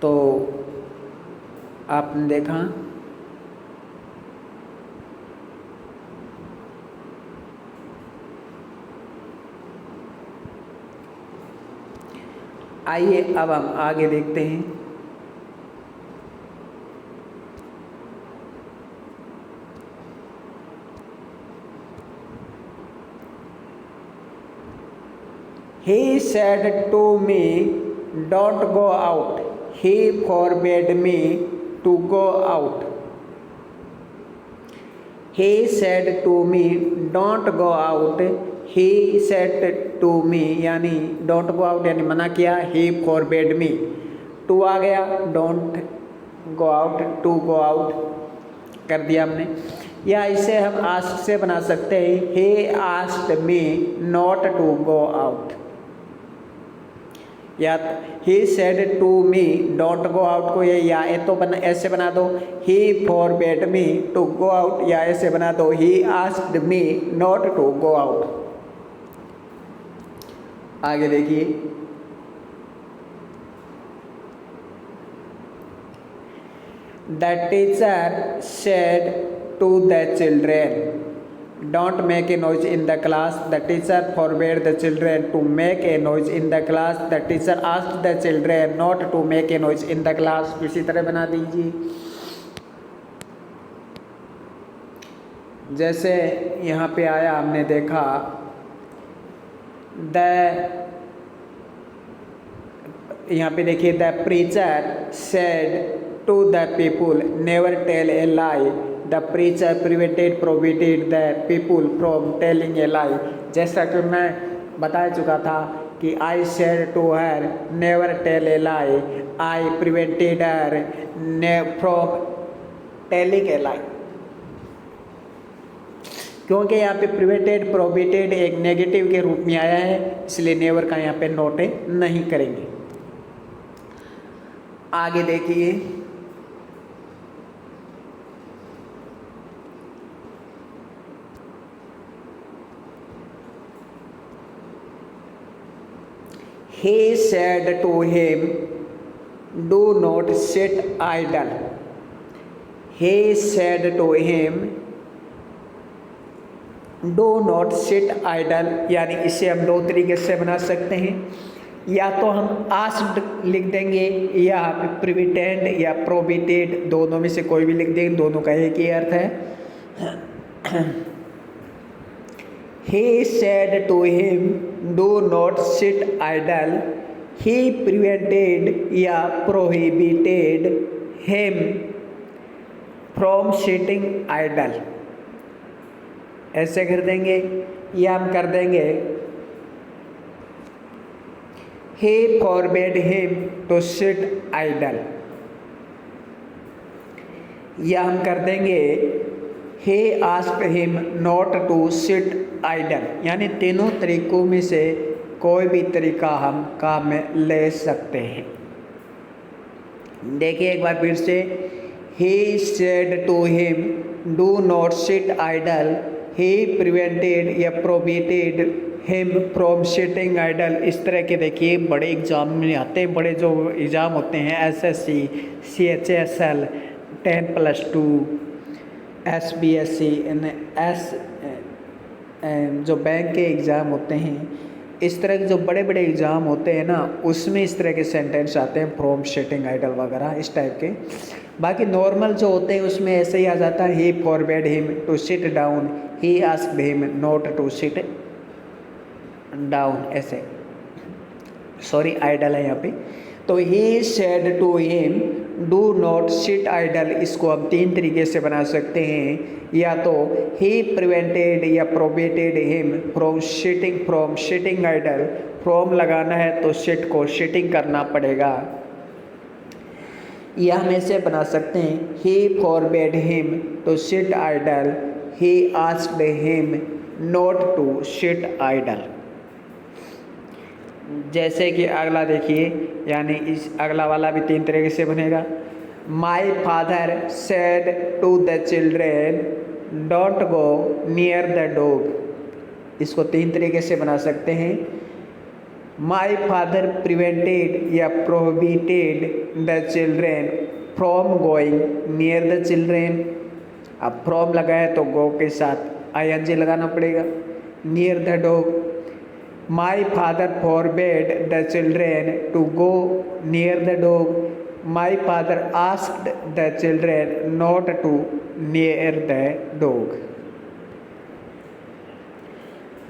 तो आपने देखा आइए अब हम आगे देखते हैं। He said to me, "Don't go out." He forbade me to go out. He said to me, "Don't go out." He said to me यानी don't go out यानी मना किया। He forbade me, to आ गया, don't go out, to go out कर दिया हमने। या इसे हम ask से बना सकते हैं, He asked me not to go out। या he said to me don't go out को ये या तो ऐसे बना दो, he forbade me to go out, या ऐसे बना दो, he asked me not to go out। आगे देखिए, the teacher said to the children, "Don't make a noise in the class." The teacher forbade the children to make a noise in the class. The teacher asked the children not to make a noise in the class। इसी तरह बना दीजिए। जैसे यहाँ पे आया, हमने देखा यहाँ पे देखिए, the preacher said to the people never tell a lie. The preacher prohibited the people from telling a lie. जैसा कि मैं बता चुका था कि I said to her never tell a lie, I prevented her from telling a lie. क्योंकि यहाँ पे प्रिवेंटेड प्रोहिबिटेड एक नेगेटिव के रूप में आया है, इसलिए नेवर का यहाँ पे नोट नहीं करेंगे। आगे देखिए, he said to him, "Do not sit idle." He said to him, "Do not sit idle" यानी इसे हम दो तरीके से बना सकते हैं। या तो हम आस्क्ड लिख देंगे, या प्रिविटेंड या प्रोहिबिटेड, दोनों में से कोई भी लिख देंगे, दोनों का एक ही अर्थ है। He said to him, "Do not sit idle." He prevented या prohibited him from sitting idle। ऐसे कर देंगे, या हम कर देंगे He forbade him to sit idle, या हम कर देंगे He asked him not to sit idle। यानी तीनों तरीकों में से कोई भी तरीका हम काम में ले सकते हैं। देखिए एक बार फिर से, He said to him, "Do not sit idle." He prevented या prohibited him from sitting idle। इस तरह के देखिए बड़े एग्ज़ाम में आते हैं, बड़े जो एग्ज़ाम होते हैं SSC, CHSL, 10+2, SBSC, जो बैंक के एग्ज़ाम होते हैं, इस तरह के जो बड़े बड़े एग्ज़ाम होते हैं ना, उसमें इस तरह के सेंटेंस आते हैं, फ्रॉम सिटिंग आइडल वगैरह इस टाइप के। बाकी नॉर्मल जो होते हैं उसमें ऐसे ही आ जाता है, he forbade him to sit down, he asked him not to sit down, ऐसे, सॉरी आइडल है यहाँ पे। तो he said to him do not sit idle, इसको हम तीन तरीके से बना सकते हैं। या तो ही प्रिवेंटेड या prohibited him from sitting idle, from लगाना है तो सिट को सिटिंग करना पड़ेगा। या हम ऐसे बना सकते हैं, he forbade him to sit idle, he asked him not to sit idle. जैसे कि अगला देखिए, यानी इस अगला वाला भी तीन तरीके से बनेगा। My father said to the children don't go near the dog, इसको तीन तरीके से बना सकते हैं। माई फादर प्रिवेंटेड या prohibited the children from going near the children. अब फ्रॉम लगा है तो गो के साथ आईएनजी लगाना पड़ेगा। Near the dog, my father forbade the children to go near the dog. My father asked the children not to near the dog.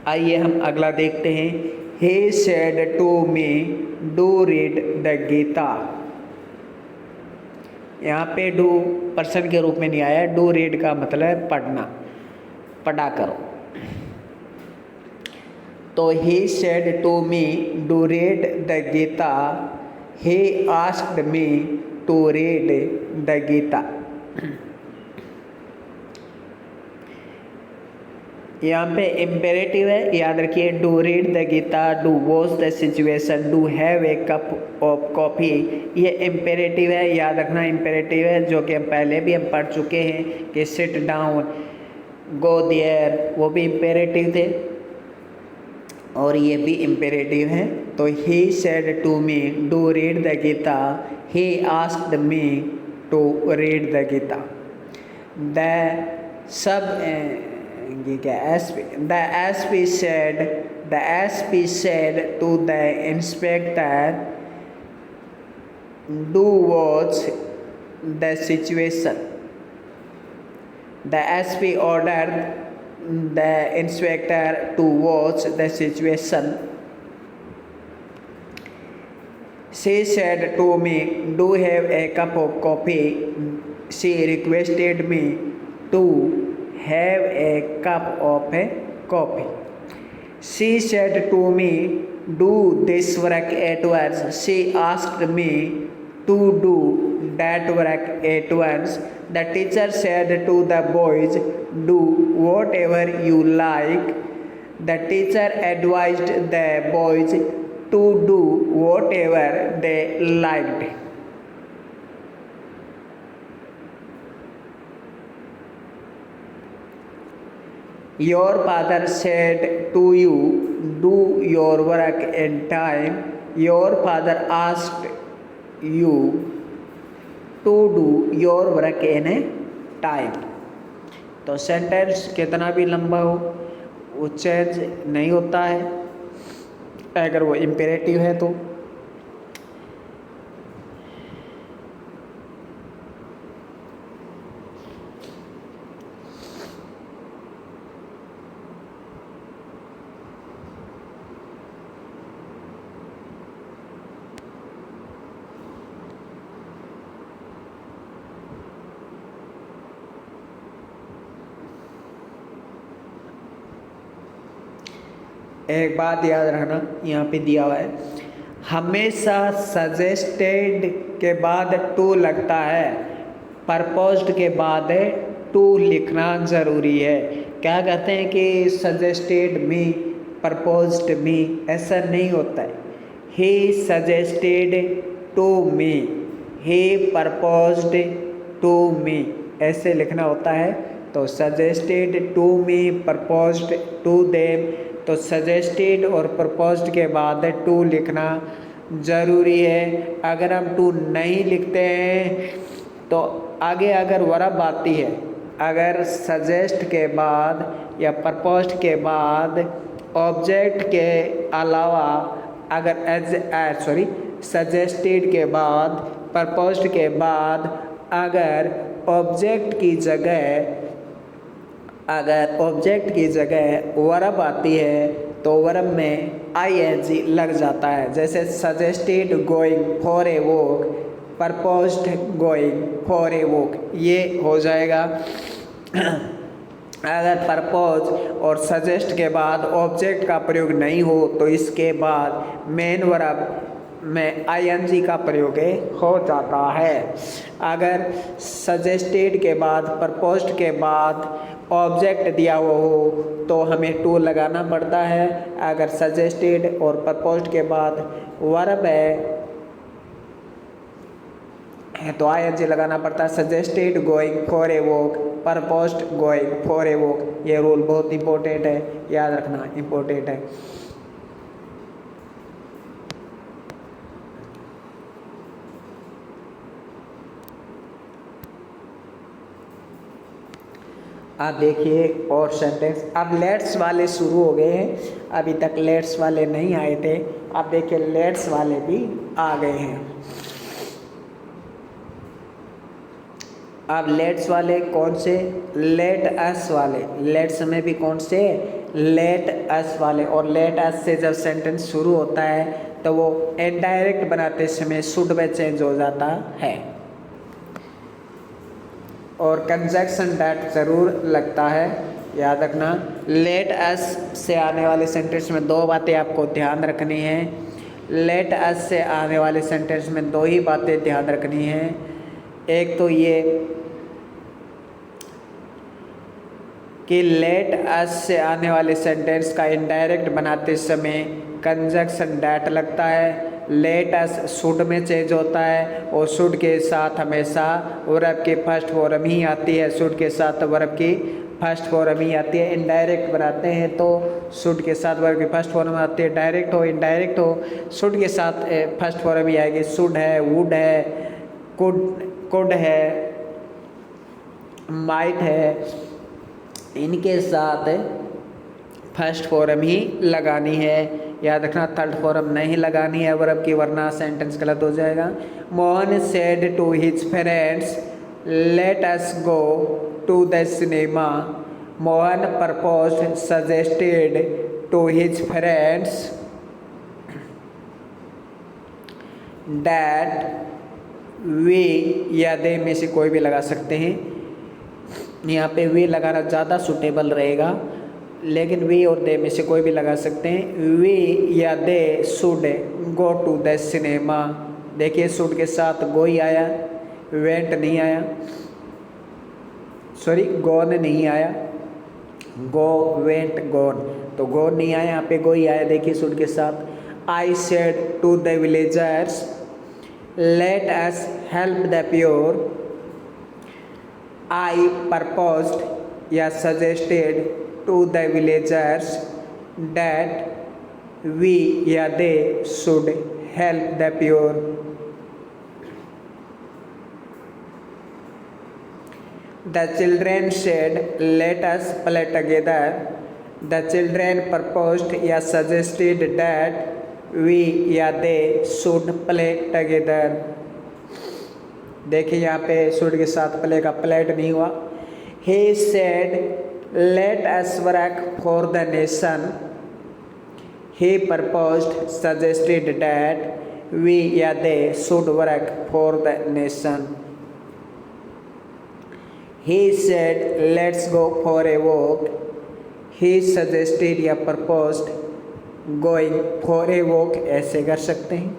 आइए हम अगला देखते हैं। He said to me do read the Gita. यहाँ पे डू पर्सन के रूप में नहीं आया। डू रीड का मतलब है पढ़ना, पढ़ा करो। तो he said to me do read the Gita. He asked me to read the Gita. यहाँ पे इम्पेरेटिव है, याद रखिए। Do read the Gita, do watch the situation, do have a cup of coffee, ये इम्पेरेटिव है, याद रखना इम्पेरेटिव है, जो कि हम पहले भी हम पढ़ चुके हैं कि सिट डाउन, गो देयर, वो भी इम्पेरेटिव थे और ये भी इम्पेरेटिव है। तो he said to me do read the Gita, he asked me to read the Gita. The सब ये क्या SP, the SP said to the inspector do watch the situation. The SP order the inspector to watch the situation. She said to me do have a cup of coffee. She requested me to have a cup of coffee. She said to me, do this work at once. She asked me to do that work at once. The teacher said to the boys, do whatever you like. The teacher advised the boys to do whatever they liked. Your father said to you, do your work in time. Your father asked you to do your work in a time. तो सेंटेंस कितना भी लंबा हो वो चेंज नहीं होता है अगर वो इम्पेरेटिव है तो। एक बात याद रखना, यहाँ पे दिया हुआ है हमेशा सजेस्टेड के बाद टू लगता है, परपोज्ड के बाद टू लिखना ज़रूरी है। क्या कहते हैं कि सजेस्टेड मी, परपोज्ड मी, ऐसा नहीं होता है। He suggested to me, he proposed to me, ऐसे लिखना होता है। तो suggested to me, proposed to them, तो सजेस्टेड और प्रपोज्ड के बाद टू लिखना ज़रूरी है। अगर हम टू नहीं लिखते हैं तो आगे अगर वर्ब आती है, अगर सजेस्ट के बाद या प्रपोज्ड के बाद ऑब्जेक्ट के अलावा अगर सजेस्टेड के बाद, प्रपोज्ड के बाद अगर ऑब्जेक्ट की जगह वर्ब आती है तो वर्ब में आईएनजी लग जाता है। जैसे suggested going for a walk, proposed going for a walk, ये हो जाएगा। अगर प्रपोज और सजेस्ट के बाद ऑब्जेक्ट का प्रयोग नहीं हो तो इसके बाद मेन वर्ब में आईएनजी का प्रयोग हो जाता है। अगर सजेस्टेड के बाद, प्रपोज्ड के बाद ऑब्जेक्ट दिया हुआ हो तो हमें टू लगाना पड़ता है। अगर सजेस्टेड और प्रपोज्ड के बाद वर्ब है तो आईएनजी लगाना पड़ता है। Suggested going for a walk, proposed going for a walk, ये रूल बहुत इंपॉर्टेंट है, याद रखना इंपॉर्टेंट है। आप देखिए एक और सेंटेंस, अब लेट्स वाले शुरू हो गए हैं, अभी तक लेट्स वाले नहीं आए थे, अब देखिए लेट्स वाले भी आ गए हैं। अब लेट्स वाले कौन से? लेट अस वाले। लेट्स में भी कौन से? लेट अस वाले। और लेट अस से जब सेंटेंस शुरू होता है तो वो इनडायरेक्ट बनाते समय शुड में चेंज हो जाता है और कंजक्शन दैट जरूर लगता है, याद रखना। लेट अस से आने वाले सेंटेंस में दो बातें आपको ध्यान रखनी है। लेट अस से आने वाले सेंटेंस में दो ही बातें ध्यान रखनी है। एक तो ये कि लेट अस से आने वाले सेंटेंस का इनडायरेक्ट बनाते समय कंजक्शन डैट लगता है। लेट अस शुड में चेंज होता है और शुड के साथ हमेशा वर्ब की फर्स्ट फॉर्म ही आती है। शुड के साथ वर्ब की फर्स्ट फॉर्म ही आती है। इनडायरेक्ट बनाते हैं तो शुड के साथ वर्ब की फर्स्ट फॉर्म आती है। डायरेक्ट हो इनडायरेक्ट हो शुड के साथ फर्स्ट फॉर्म ही आएगी। शुड है, वुड है, कुड है, माइट है, इनके साथ फर्स्ट फॉर्म ही लगानी है। याद रखना थर्ड फॉर्म नहीं लगानी है वर्ब की, वरना सेंटेंस गलत हो जाएगा। Mohan said to his friends let us go to the cinema. Mohan proposed suggested to his friends that we, या दे में से कोई भी लगा सकते हैं। यहाँ पे वे लगाना ज़्यादा सुटेबल रहेगा, लेकिन वे और दे में से कोई भी लगा सकते हैं। वे या they should go to the cinema. देखिए शुड के साथ गो ही आया, वेंट नहीं आया, सॉरी गोन नहीं आया। गो, वेंट, गोन, तो गोन नहीं आया, यहाँ पे गो ही आया। देखिए शुड के साथ। I said to the villagers let us help the poor. I proposed या suggested to the villagers that we या they should help the poor. The children said, "Let us play together." The children proposed या suggested that we या they should play together. देखिए यहाँ पे शुड के साथ प्ले का प्लेट नहीं हुआ। He said, "Let us work for the nation." He proposed, suggested that we या they should work for the nation. He said, "Let's go for a walk." He suggested या proposed going for a walk, ऐसे कर सकते हैं।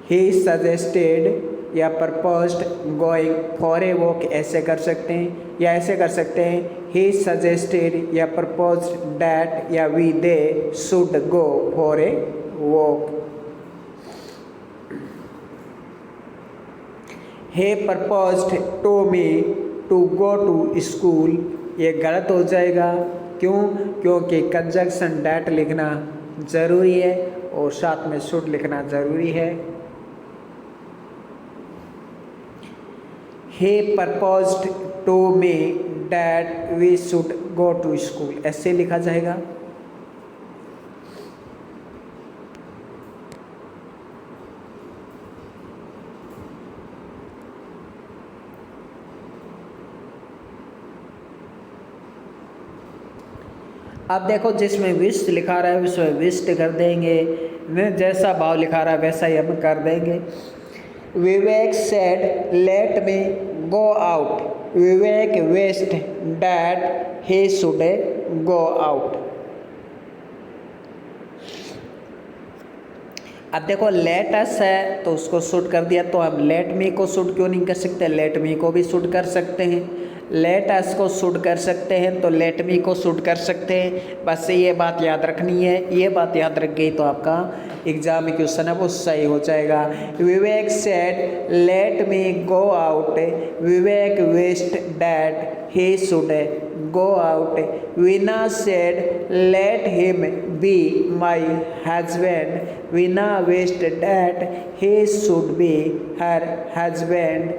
He suggested या proposed going for a walk, ऐसे कर सकते हैं या ऐसे कर सकते हैं। He suggested या proposed that या we they should go for a walk. He proposed to me to go to school, ये गलत हो जाएगा। क्यों? क्योंकि कंजक्शन that लिखना ज़रूरी है और साथ में should लिखना ज़रूरी है। He proposed to me that we should go to school, ऐसे लिखा जाएगा। अब देखो जिसमें विश लिखा रहा है उसमें विश कर देंगे, जैसा भाव लिखा रहा है वैसा ही हम कर देंगे। विवेक said, "Let me go out." Vivek wished that he should go out. अब देखो लेट अस है तो उसको शूट कर दिया, तो हम लेट मी को शूट क्यों नहीं कर सकते? लेट मी को भी शूट कर सकते हैं। लेट अस को शूट कर सकते हैं तो लेट मी को शूट कर सकते हैं। बस ये बात याद रखनी है, ये बात याद रख गई तो आपका एग्जाम में क्वेश्चन है वो सही हो जाएगा। Vivek said let me go out. Vivek wished that he should go out. Veena said, "Let him be my husband." Veena wished that he should be her husband.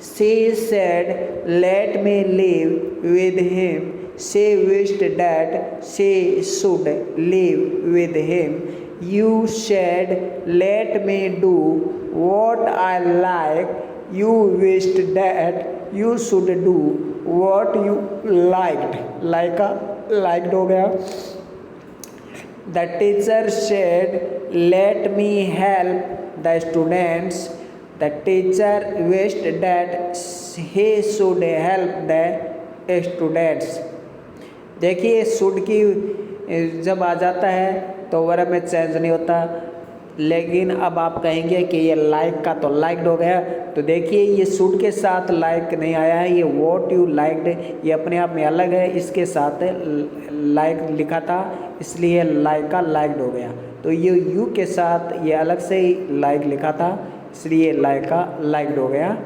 She said, "Let me live with him." She wished that she should live with him. You said, "Let me do what I like." You wished that you should do what you liked. Liked हो गया. The teacher said, "Let me help the students." The teacher wished that he should help the students. देखिए शुड की जब आ जाता है तो वर्ब में चेंज नहीं होता, लेकिन अब आप कहेंगे कि ये लाइक का तो लाइक्ड हो गया, तो देखिए ये शुड के साथ लाइक नहीं आया है, ये व्हाट यू लाइक्ड ये अपने आप में अलग है, इसके साथ लाइक लिखा था इसलिए लाइक का लाइक्ड हो गया। तो ये यू के साथ ये अलग से ही लाइक लिखा था इसलिए लाइक का लाइक्ड हो गया।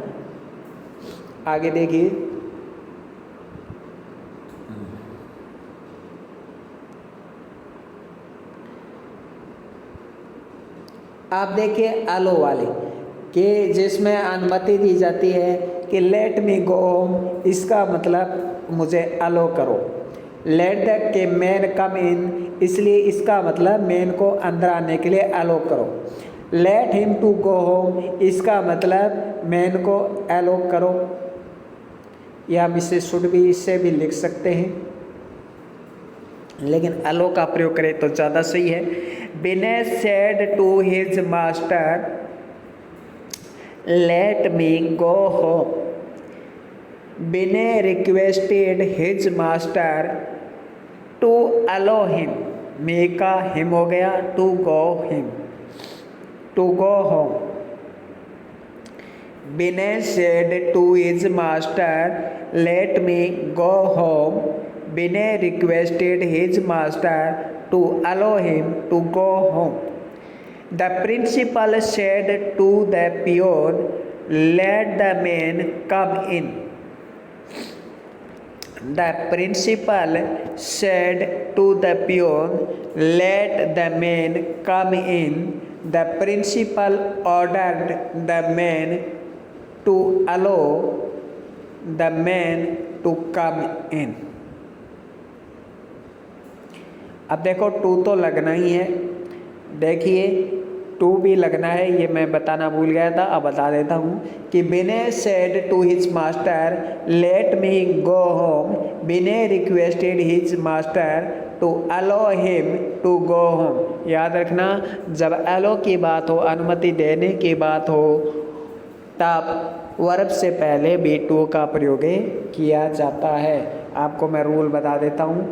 आगे देखिए, आप देखिए अलो वाले कि जिसमें अनुमति दी जाती है कि लेट मी गो होम, इसका मतलब मुझे अलो करो। लेट द के मैन कम इन, इसलिए इसका मतलब मैन को अंदर आने के लिए अलो करो। Let him to go home, इसका मतलब मैन को अलो करो, या हम इसे शुड भी इससे भी लिख सकते हैं, लेकिन अलो का प्रयोग करें तो ज़्यादा सही है। Vinay said to his master, let me go home. Vinay requested his master to allow him, मे का हिम हो गया, to go him, to go home. Vinay said to his master, let me go home. Vinay requested his master to allow him to go home. The principal said to the peon, "Let the man come in." The principal said to the peon, "Let the man come in." The principal ordered the man to allow the man to come in. अब देखो टू तो लगना ही है, देखिए टू भी लगना है, ये मैं बताना भूल गया था, अब बता देता हूँ कि Vinay said to his master, let me go home. Vinay requested his master to allow him to go home. याद रखना, जब अलो की बात हो, अनुमति देने की बात हो, तब वर्ब से पहले भी टू का प्रयोग किया जाता है। आपको मैं रूल बता देता हूँ,